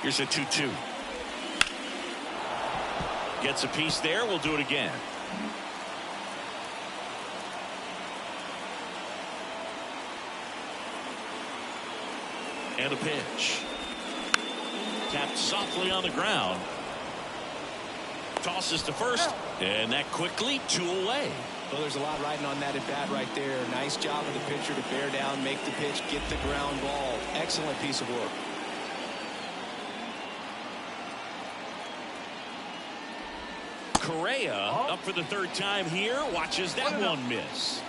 Here's a 2-2. Gets a piece there. We'll do it again. And a pitch. Tapped softly on the ground. Tosses to first. And that quickly 2 away. Well, there's a lot riding on that at bat right there. Nice job of the pitcher to bear down, make the pitch, get the ground ball. Excellent piece of work. Correa up for the 3rd time here. Watches that one miss.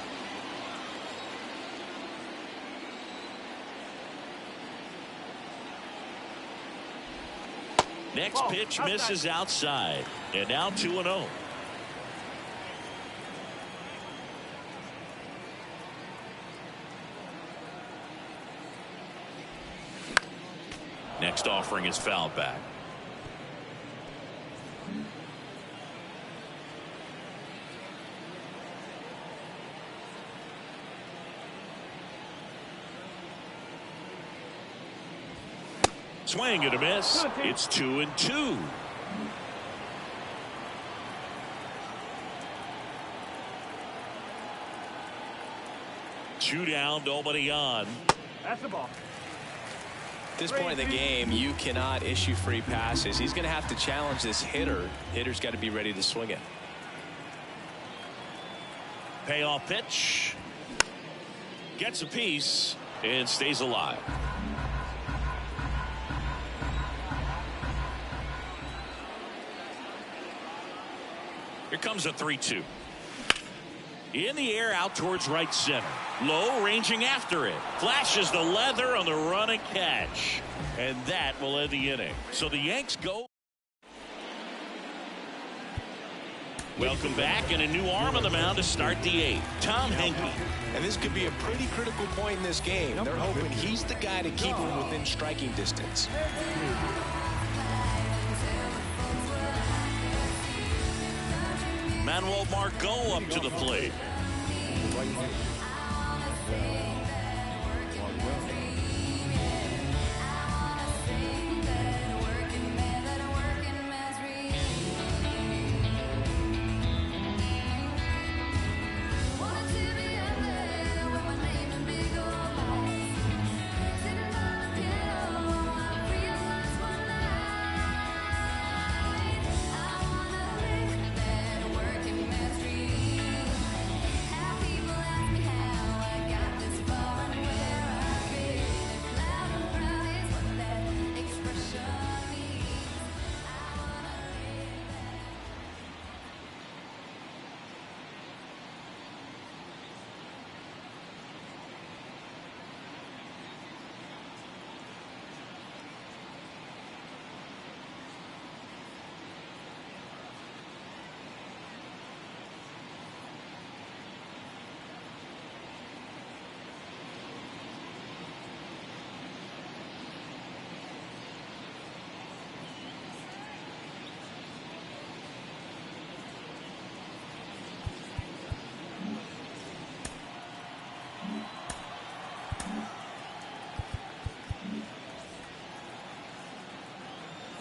Next pitch misses outside. And now 2-0. Next offering is fouled back. Swing and a miss. It's 2-2. Two down, nobody on. That's the ball. this point in the game, you cannot issue free passes. He's going to have to challenge this hitter. Hitter's got to be ready to swing it. Payoff pitch. Gets a piece and stays alive. Here comes a 3-2. In the air out towards right center. Low, ranging after it. Flashes the leather on the run and catch. And that will end the inning. So the Yanks go. Welcome back, and a new arm on the mound to start the eighth. Tom Henke. And this could be a pretty critical point in this game. They're hoping he's the guy to keep him within striking distance. Manuel Margot up to the plate.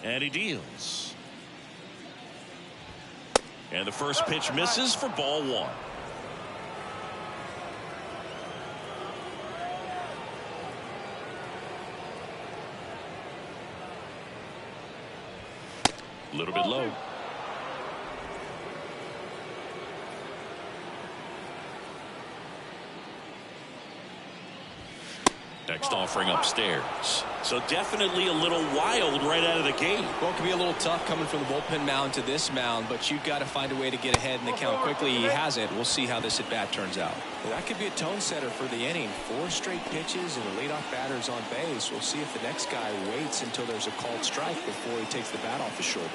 And he deals. And the first pitch misses for ball one. A little bit low. Next offering upstairs. So definitely a little wild right out of the gate. Well, it can be a little tough coming from the bullpen mound to this mound, but you've got to find a way to get ahead in the count quickly. He hasn't. We'll see how this at bat turns out. Well, that could be a tone setter for the inning. 4 straight pitches and the leadoff batter's on base. We'll see if the next guy waits until there's a called strike before he takes the bat off his shoulder.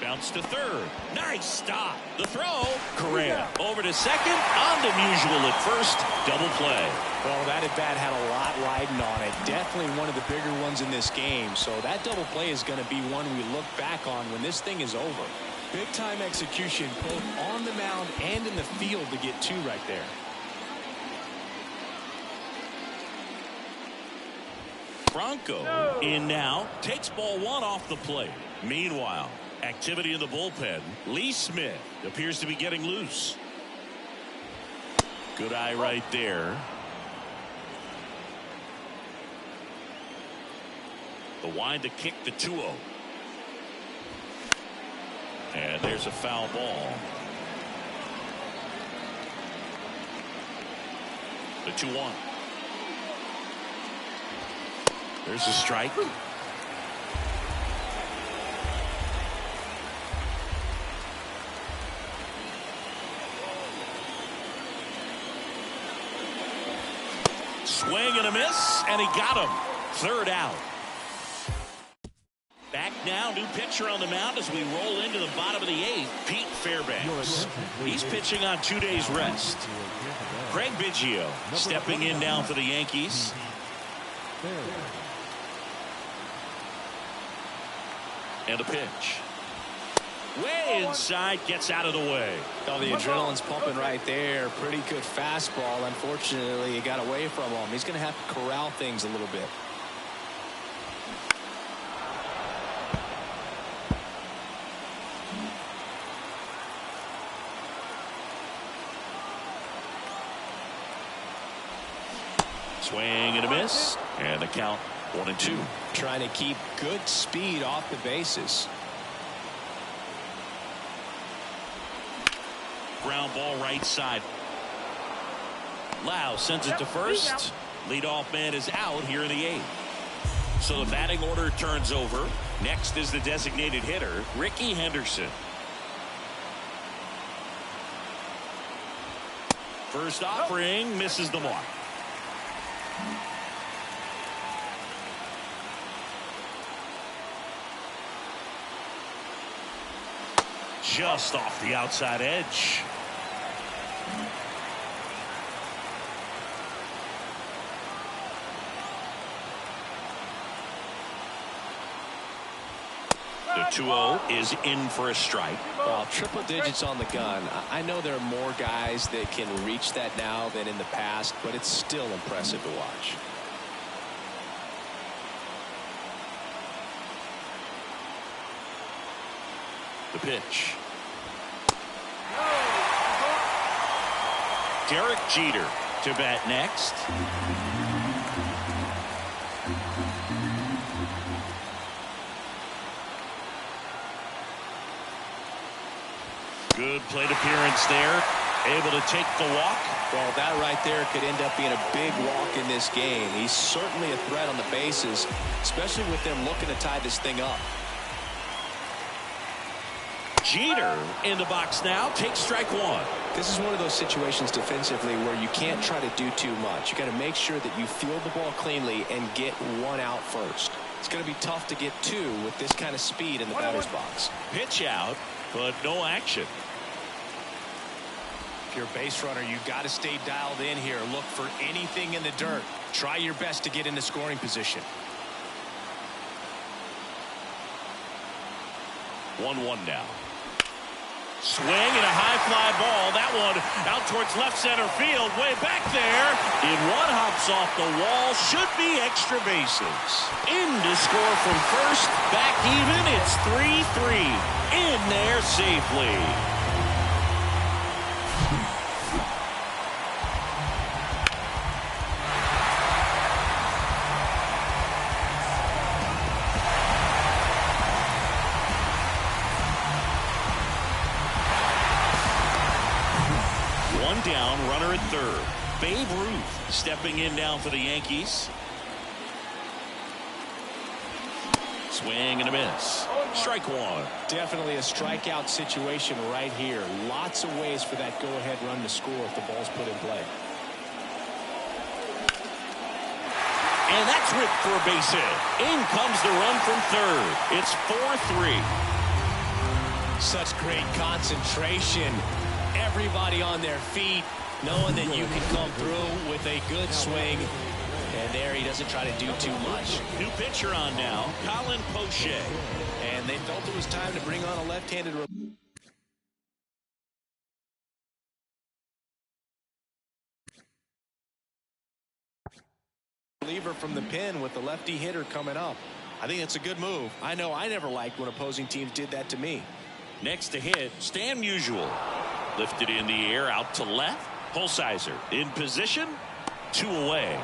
Bounce to third. Nice stop. The throw. Correa over to second. On to Musial at first. Double play. Well, that at bat had a lot riding on it. Definitely one of the bigger ones in this game. So that double play is going to be one we look back on when this thing is over. Big time execution both on the mound and in the field to get 2 right there. Franco in now. Takes ball 1 off the plate. Meanwhile, activity in the bullpen. Lee Smith appears to be getting loose. Good eye right there. The wind to kick the 2-0. And there's a foul ball. The 2-1. There's a strike. Swing and a miss, and he got him. 3rd out. Back now, new pitcher on the mound as we roll into the bottom of the 8th, Pete Fairbanks. He's pitching on 2 days rest. Craig Biggio stepping in now for the Yankees. And a pitch. Way inside, gets out of the way. Oh, the adrenaline's pumping right there. Pretty good fastball. Unfortunately, it got away from him. He's going to have to corral things a little bit. Swing and a miss. And the count 1-2. Trying to keep good speed off the bases. Ground ball right side. Lau sends it to first. Leadoff man is out here in the 8th. So the batting order turns over. Next is the designated hitter, Ricky Henderson. First offering misses the mark. Just off the outside edge. The 2-0 is in for a strike. Well, triple digits on the gun. I know there are more guys that can reach that now than in the past, but it's still impressive to watch. The pitch. Derek Jeter to bat next. Good plate appearance there. Able to take the walk. Well, that right there could end up being a big walk in this game. He's certainly a threat on the bases, especially with them looking to tie this thing up. Jeter in the box now. Takes strike 1. This is one of those situations defensively where you can't try to do too much. You got to make sure that you field the ball cleanly and get one out first. It's going to be tough to get 2 with this kind of speed in the batter's box. Pitch out, but no action. If you're a base runner, you got to stay dialed in here. Look for anything in the dirt. Try your best to get into scoring position. 1-1 now. Swing and a high fly ball. That one out towards left center field. Way back there. In one hops off the wall. Should be extra bases. In to score from first. Back even. It's 3-3. In there safely. Down, runner at third. Babe Ruth stepping in now for the Yankees. Swing and a miss. Strike 1. Definitely a strikeout situation right here. Lots of ways for that go-ahead run to score if the ball's put in play. And that's ripped for a base hit. In comes the run from third. It's 4-3. Such great concentration. Everybody on their feet, knowing that you can come through with a good swing. And there he doesn't try to do too much. New pitcher on now, Colin Poche. And they felt it was time to bring on a left-handed reliever from the pen with the lefty hitter coming up. I think it's a good move. I know I never liked when opposing teams did that to me. Next to hit, Stan Musial. Lifted in the air out to left. Pulsizer in position. 2 away.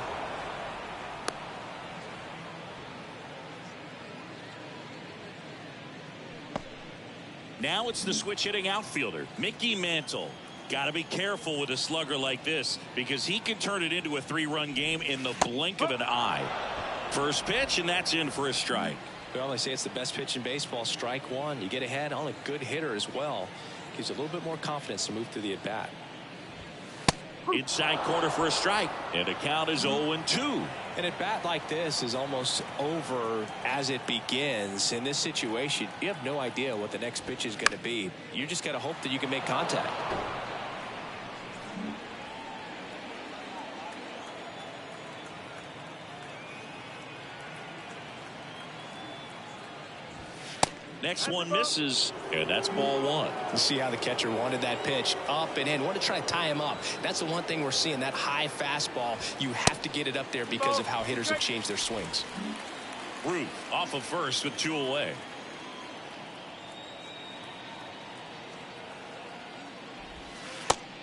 Now it's the switch hitting outfielder, Mickey Mantle. Got to be careful with a slugger like this because he can turn it into a 3-run game in the blink of an eye. First pitch, and that's in for a strike. Well, they say it's the best pitch in baseball. Strike 1. You get ahead on a good hitter as well. Gives you a little bit more confidence to move through the at-bat. Inside corner for a strike, and the count is 0-2. An at-bat like this is almost over as it begins. In this situation, you have no idea what the next pitch is going to be. You just got to hope that you can make contact. Next one misses, and that's ball 1. You see how the catcher wanted that pitch up and in. Wanted to try to tie him up. That's the one thing we're seeing, that high fastball. You have to get it up there because of how hitters have changed their swings. Ruth off of first with 2 away.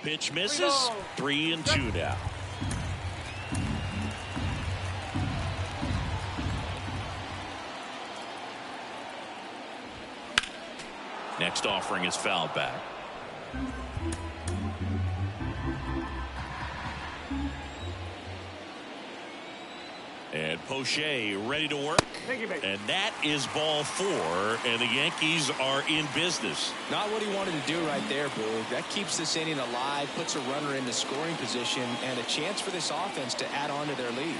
Pitch misses. 3-2 now. Next offering is fouled back. And Poche ready to work. And that is ball 4, and the Yankees are in business. Not what he wanted to do right there, Boog. That keeps this inning alive, puts a runner in the scoring position, and a chance for this offense to add on to their lead.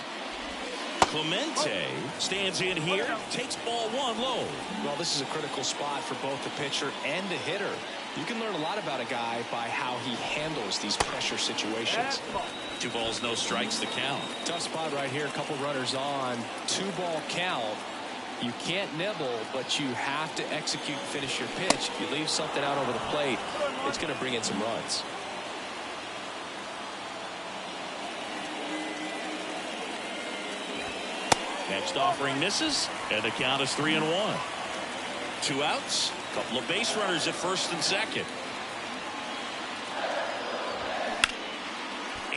Clemente stands in here, takes ball 1 low. Well, this is a critical spot for both the pitcher and the hitter. You can learn a lot about a guy by how he handles these pressure situations. 2 balls, no strikes, the count. Tough spot right here. A couple runners on. 2-ball count. You can't nibble, but you have to execute and finish your pitch. If you leave something out over the plate, it's going to bring in some runs. Next offering misses, and the count is 3-1. 2 outs, couple of base runners at first and second.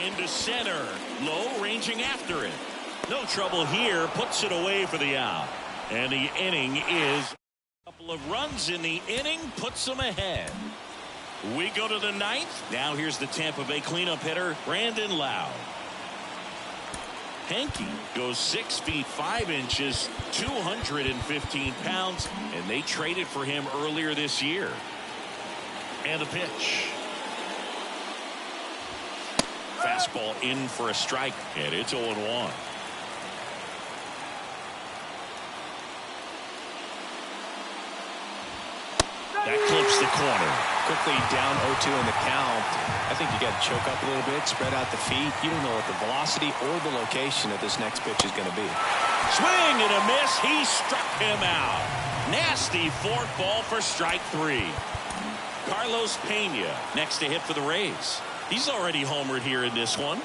Into center, low, ranging after it. No trouble here, puts it away for the out. And the inning is a couple of runs in the inning, puts them ahead. We go to the 9th. Now here's the Tampa Bay cleanup hitter, Brandon Lowe. Hanky goes 6 feet 5 inches, 215 pounds, and they traded for him earlier this year. And the pitch. Fastball in for a strike, and it's 0-1. That clips the corner. Quickly down 0-2 in the count. I think you got to choke up a little bit, spread out the feet. You don't know what the velocity or the location of this next pitch is going to be. Swing and a miss. He struck him out. Nasty forkball for strike 3. Carlos Pena next to hit for the Rays. He's already homered here in this one.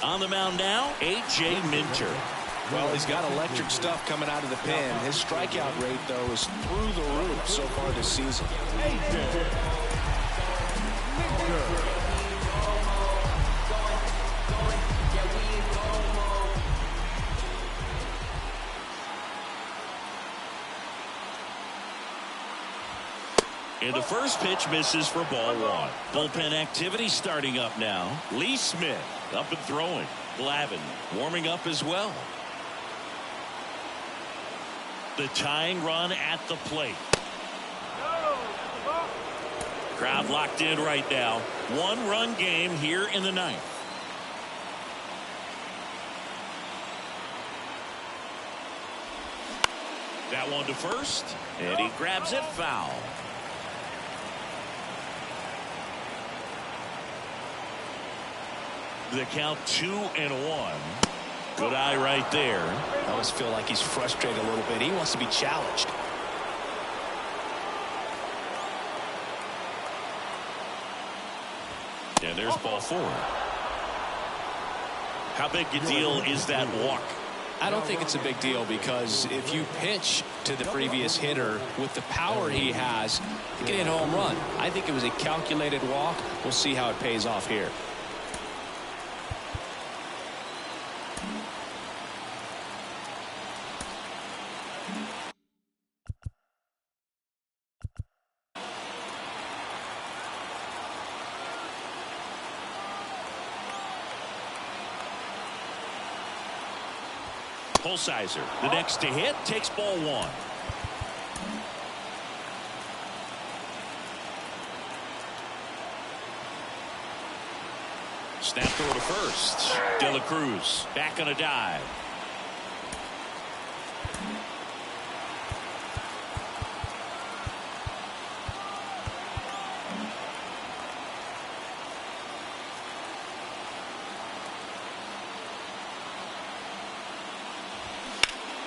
On the mound now, A.J. Minter. Well, he's got electric stuff coming out of the pen. His strikeout rate, though, is through the roof so far this season. And the first pitch misses for ball one. Bullpen activity starting up now. Lee Smith up and throwing. Glavine warming up as well. The tying run at the plate. Crowd locked in right now. 1-run game here in the ninth. That one to first, and he grabs it foul. The count 2-1. Good eye right there. I always feel like he's frustrated a little bit. He wants to be challenged. And there's ball 4. How big a deal is that walk? I don't think it's a big deal, because if you pitch to the previous hitter with the power he has, you can hit a home run. I think it was a calculated walk. We'll see how it pays off here. Holsizer, the next to hit, takes ball 1. Snap throw to first. De La Cruz back on a dive.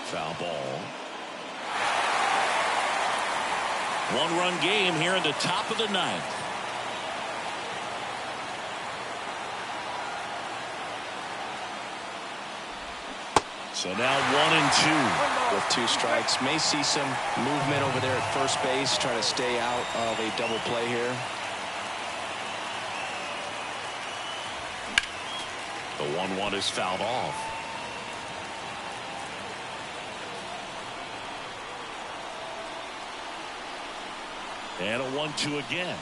Foul ball. 1-run game here in the top of the ninth. So now 1-2. With 2 strikes. May see some movement over there at first base. Try to stay out of a double play here. The 1-1 is fouled off. And a 1-2 again.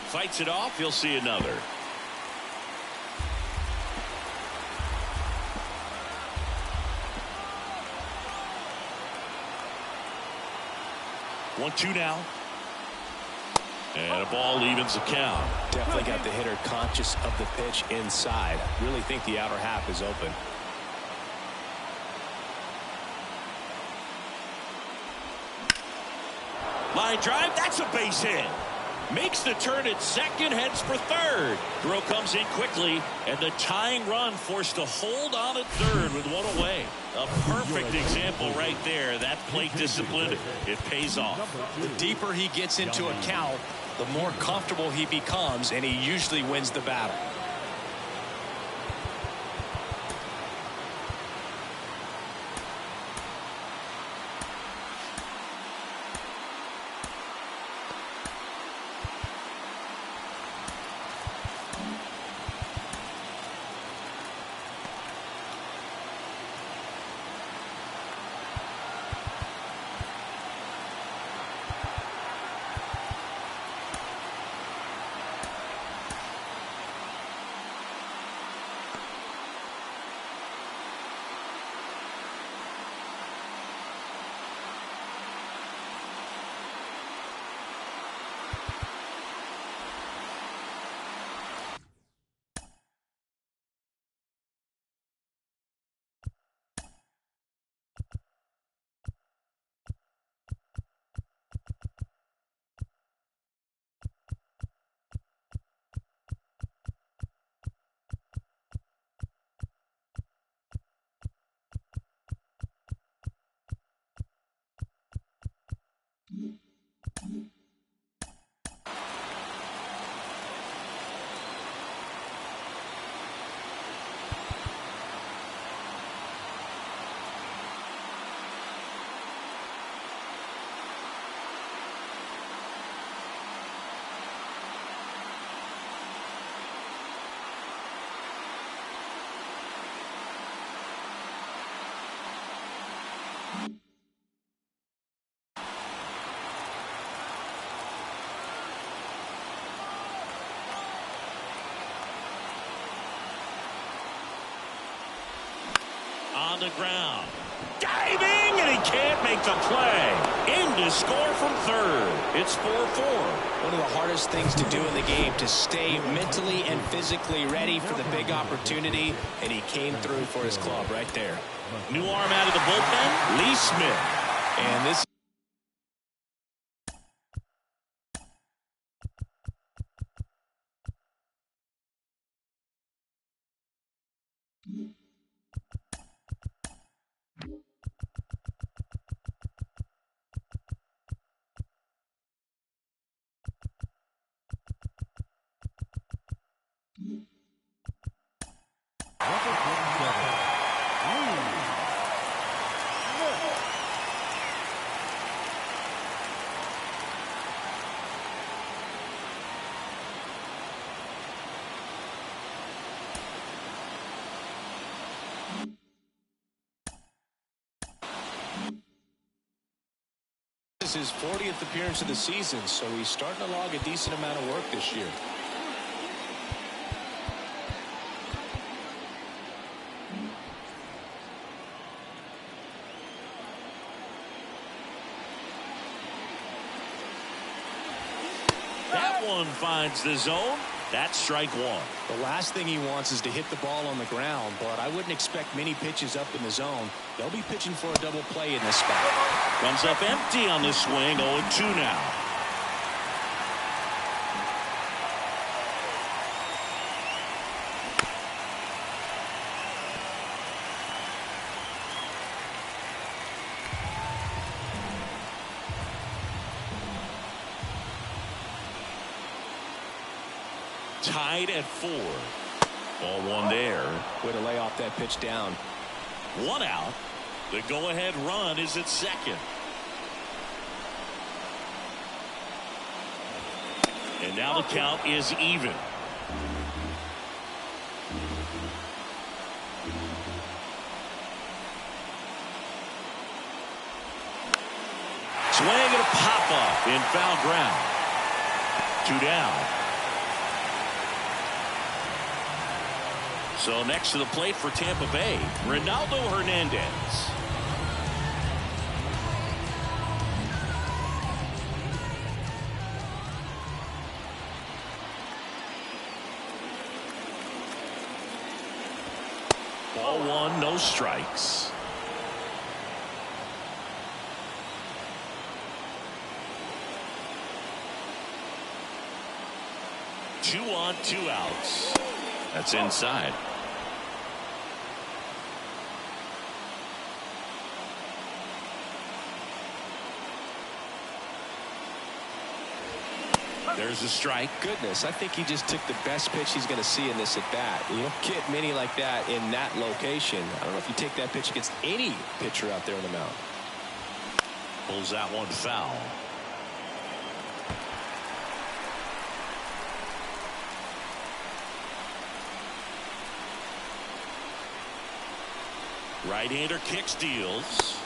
Fights it off. He'll see another. One, 2 now. And a ball evens the count. Definitely got the hitter conscious of the pitch inside. Really think the outer half is open. Line drive, that's a base hit. Makes the turn at second, heads for third. Throw comes in quickly, and the tying run forced to hold on at third with 1 away. A perfect example right there. That plate discipline, it pays off. The deeper he gets into a count, the more comfortable he becomes, and he usually wins the battle. On the ground. Diving, and he can't make the play. In to score from third. It's 4-4. One of the hardest things to do in the game, to stay mentally and physically ready for the big opportunity, and he came through for his club right there. New arm out of the bullpen, Lee Smith. And this is his 40th appearance of the season, so he's starting to log a decent amount of work this year. That one finds the zone. That's strike one. The last thing he wants is to hit the ball on the ground, but I wouldn't expect many pitches up in the zone. They'll be pitching for a double play in this spot. Comes up empty on the swing. 0-2 now. Tied at 4. Ball one there. Way to lay off that pitch down. One out. The go-ahead run is at second. And now the count is even. Swing and a pop-up in foul ground. 2 down. So next to the plate for Tampa Bay, Ronaldo Hernandez. Ball one, no strikes. Two on, 2 outs. That's inside. There's a strike. Goodness, I think he just took the best pitch he's going to see in this at bat. You don't get many like that in that location. I don't know if you take that pitch against any pitcher out there on the mound. Pulls that one foul. Right-hander kicks, deals.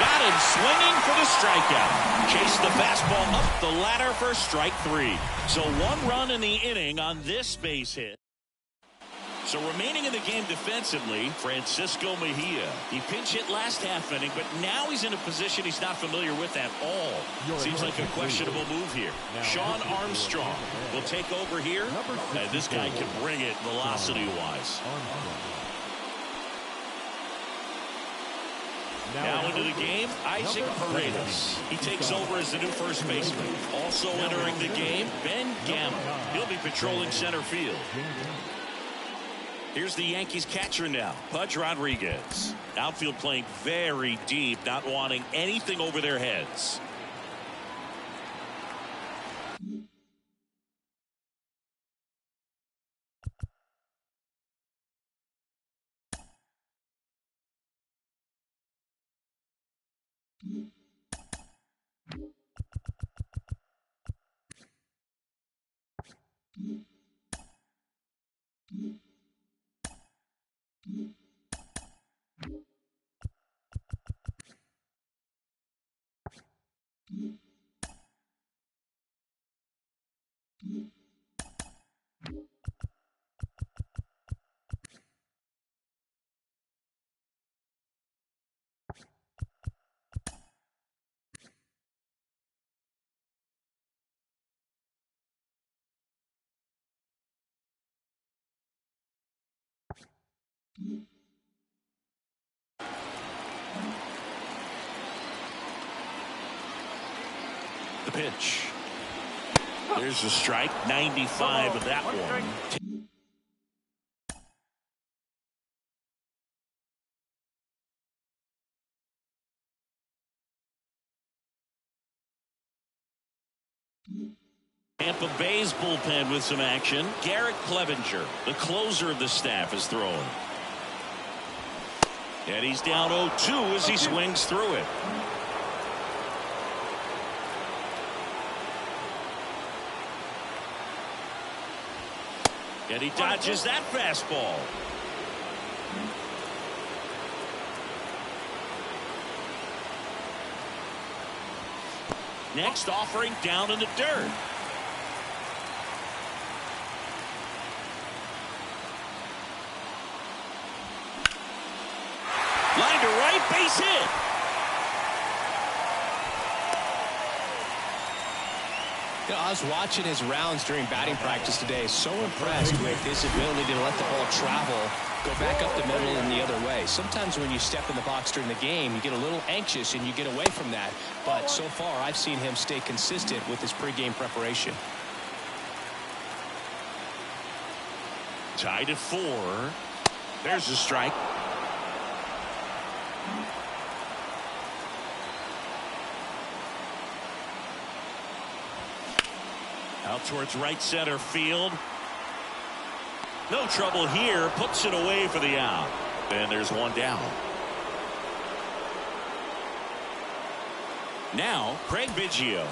Got him swinging for the strikeout. Chased the fastball up the ladder for strike 3. So 1 run in the inning on this base hit. So remaining in the game defensively, Francisco Mejia. He pinch hit last half inning, but now he's in a position he's not familiar with at all. Seems like a questionable move here. Sean Armstrong will take over here. And this guy can bring it velocity-wise. Now into the game, Isaac Paredes. He takes over as the new first baseman. Also entering the game, Ben Gamma. He'll be patrolling center field. Here's the Yankees catcher now, Pudge Rodriguez. Outfield playing very deep, not wanting anything over their heads. The pitch. There's a strike. 95 of that one. Tampa Bay's bullpen with some action. Garrett Clevenger, the closer of the staff, is throwing. And he's down 0-2 as he swings through it. And he dodges that fastball. Next offering down in the dirt. Line to right, base hit. You know, I was watching his rounds during batting practice today. So impressed with his ability to let the ball travel, go back up the middle and the other way. Sometimes when you step in the box during the game, you get a little anxious and you get away from that. But so far, I've seen him stay consistent with his pregame preparation. Tied at 4. There's a strike. Out towards right center field. No trouble here. Puts it away for the out. And there's one down. Now, Craig Biggio.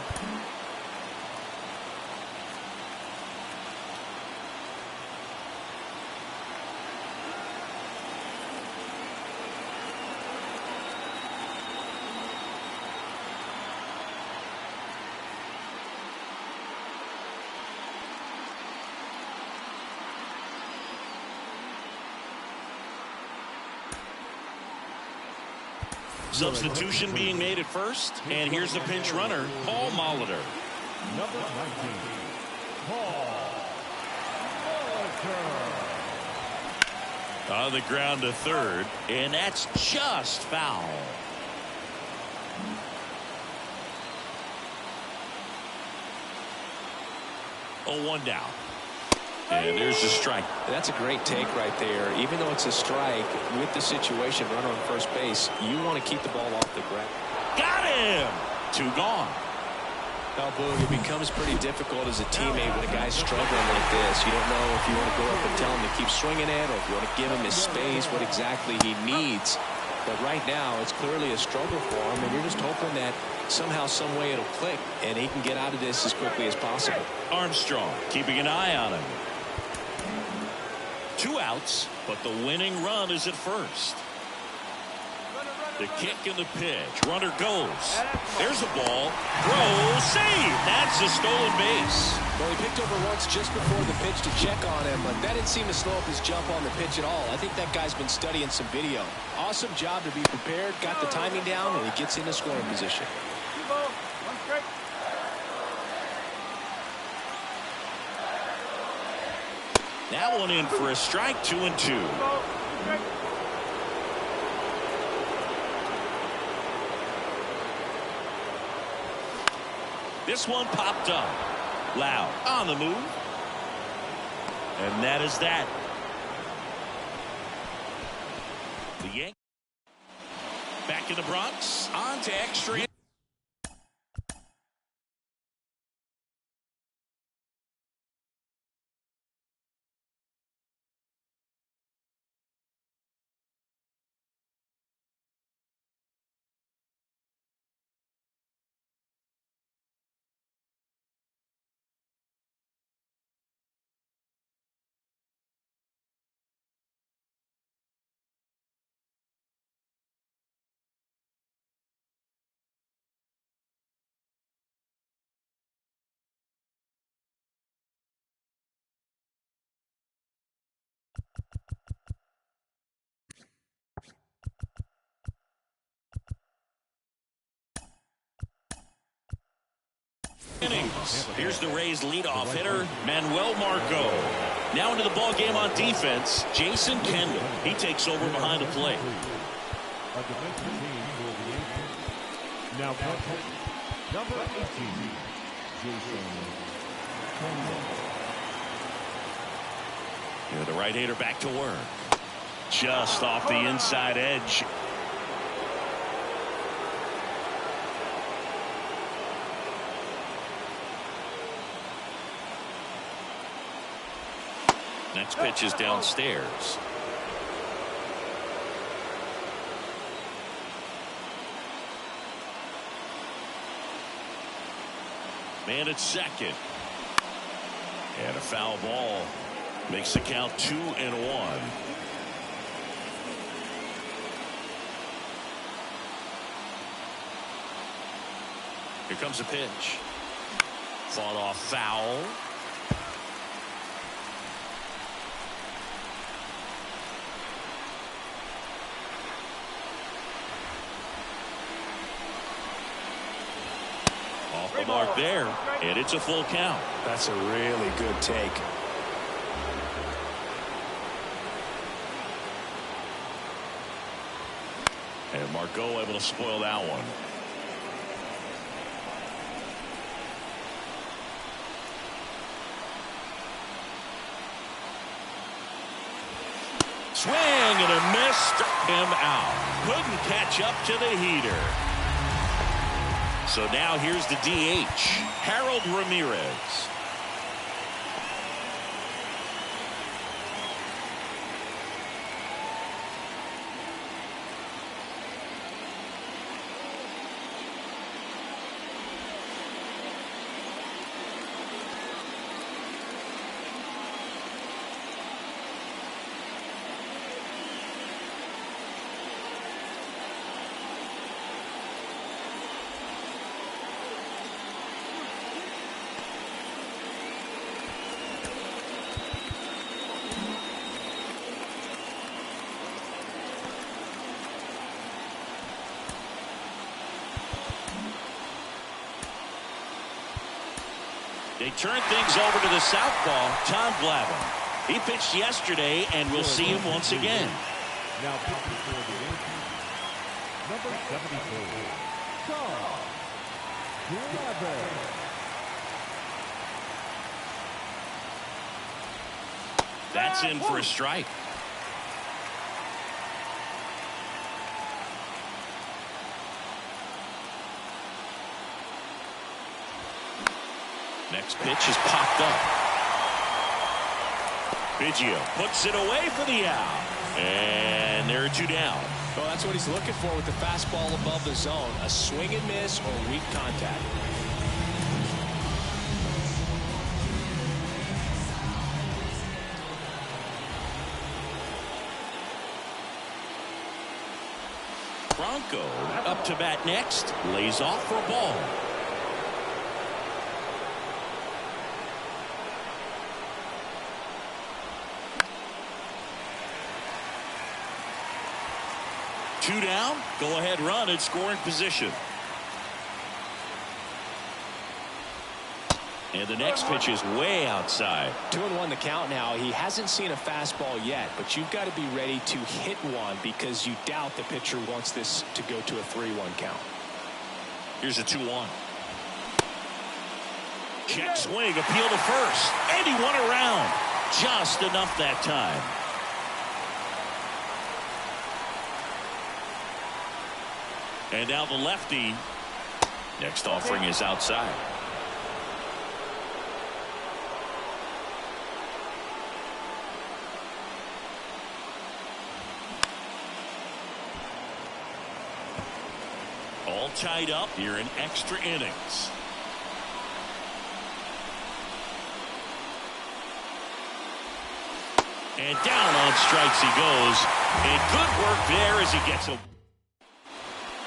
Substitution being made at first, and here's the pinch runner, Paul Molitor. Number 19, Paul Molitor. On the ground to third, and that's just foul. Oh, 1 down. And there's the strike. That's a great take right there. Even though it's a strike, with the situation, runner on first base, you want to keep the ball off the ground. Got him! 2 gone. Now, Boog, it becomes pretty difficult as a teammate when a guy's struggling like this. You don't know if you want to go up and tell him to keep swinging it or if you want to give him his space, what exactly he needs. But right now, it's clearly a struggle for him, and you're just hoping that somehow, some way it'll click, and he can get out of this as quickly as possible. Armstrong keeping an eye on him. 2 outs, but the winning run is at first. The kick and the pitch. Runner goes. There's a ball. Throw. Save. That's a stolen base. Well, he picked over once just before the pitch to check on him, but that didn't seem to slow up his jump on the pitch at all. I think that guy's been studying some video. Awesome job to be prepared, got the timing down, and he gets into scoring position. That one in for a strike. 2-2. This one popped up. Loud on the move. And that is that. The Yankees back in the Bronx. On to extra. Innings. Here's the Rays leadoff hitter, Manuel Margot. Now into the ball game on defense, Jason Kendall. He takes over behind the plate. A defensive team for the Yankees. Now catching number 18, Jason Kendall. Yeah, the right-hander back to work. Just off the inside edge. Next pitch is downstairs. Man at second. And a foul ball. Makes the count 2-1. Here comes a pitch. Fought off foul. Off the mark there, and it's a full count. That's a really good take. And Margot able to spoil that one. Swing and a miss, struck him out. Couldn't catch up to the heater. So now here's the DH, Harold Ramirez. They turn things over to the southpaw, Tom Glavine. He pitched yesterday, and we'll see him once again. Now pitching for the Yankees, number 74, Tom Glavine. That's in for a strike. Next pitch is popped up. Biggio puts it away for the out. And there are two down. Well, that's what he's looking for with the fastball above the zone. A swing and miss or weak contact. Bronco up to bat next. Lays off for a ball. Two down, go ahead run in scoring position. And the next pitch is way outside. 2-1 the count now. He hasn't seen a fastball yet, but you've got to be ready to hit one because you doubt the pitcher wants this to go to a 3-1 count. Here's a 2-1. Check swing, appeal to first, and he won around. Just enough that time. And now the lefty. Next offering is outside. All tied up here in extra innings. And down on strikes he goes. And good work there as he gets a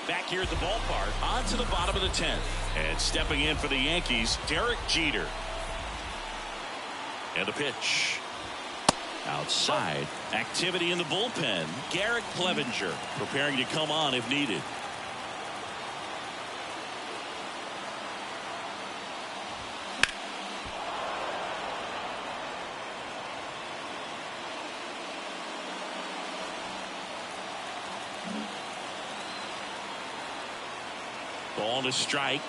back here at the ballpark, on to the bottom of the 10th. And stepping in for the Yankees, Derek Jeter. And the pitch. Outside. Activity in the bullpen. Garrett Clevenger preparing to come on if needed. Ball to strike.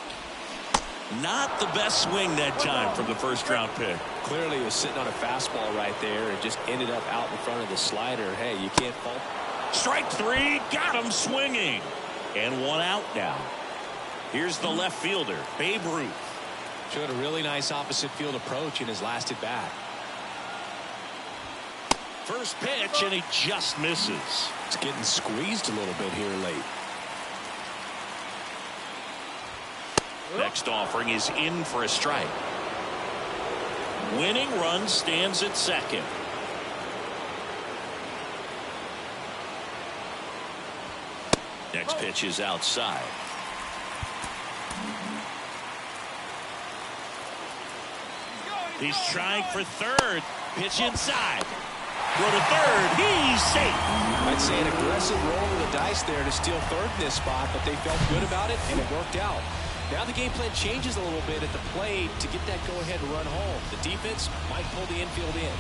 Not the best swing that time from the first-round pick. Clearly he was sitting on a fastball right there and just ended up out in front of the slider. Hey, you can't fault. Strike three. Got him swinging. And one out now. Here's the left fielder, Babe Ruth. Showed a really nice opposite field approach in his last at-bat. First pitch, and he just misses. It's getting squeezed a little bit here late. Next offering is in for a strike. Winning run stands at second. Next pitch is outside. He's trying for third. Pitch inside. Throw to third. He's safe. I'd say an aggressive roll of the dice there to steal third in this spot, but they felt good about it, and it worked out. Now the game plan changes a little bit at the plate to get that go-ahead run home. The defense might pull the infield in.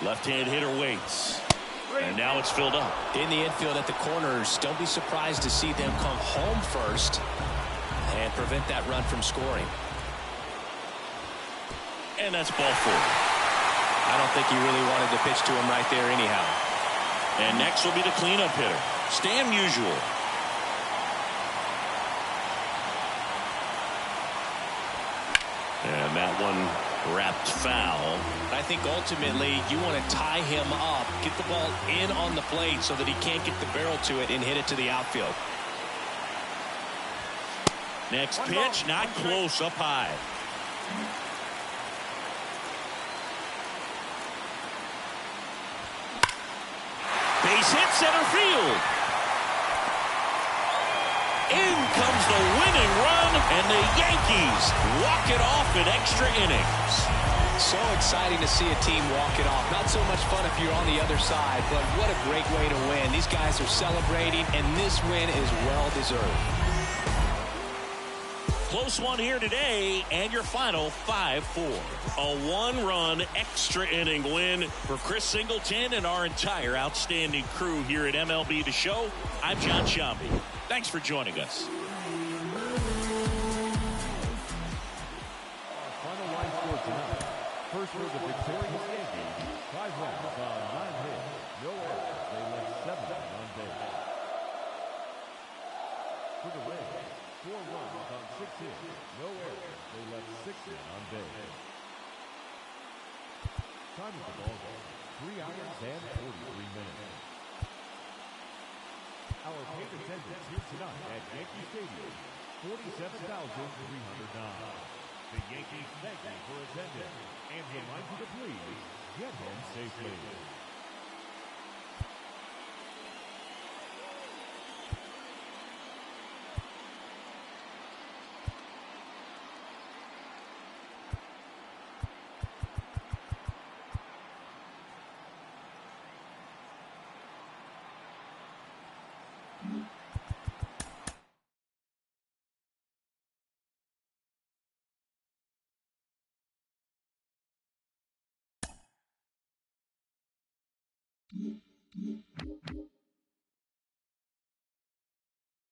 Left-hand hitter waits. And now it's filled up. In the infield at the corners, don't be surprised to see them come home first and prevent that run from scoring. And that's ball four. I don't think he really wanted to pitch to him right there anyhow. And next will be the cleanup hitter, Stan Musial. And that one wrapped foul. I think ultimately you want to tie him up, get the ball in on the plate so that he can't get the barrel to it and hit it to the outfield. Next pitch, not close, up high. Base hit, center field. In comes the winning run, and the Yankees walk it off in extra innings. So exciting to see a team walk it off. Not so much fun if you're on the other side, but what a great way to win. These guys are celebrating, and this win is well-deserved. Close one here today, and your final 5-4. A one-run extra inning win for Chris Singleton and our entire outstanding crew here at MLB The Show. I'm John Shambi. Thanks for joining us. Final line score tonight. First for the victorious Yankees, 5 runs on 9 hits, no errors. They left 7 on base. For the Rays, 4 runs on 6 hits, no errors. They left 6 on base. Time of the ball game, 3 hours and 43 minutes. Our paid attendance here tonight at Yankee Stadium, 47,309. The Yankees thank you for attending and remind you to please get home safely.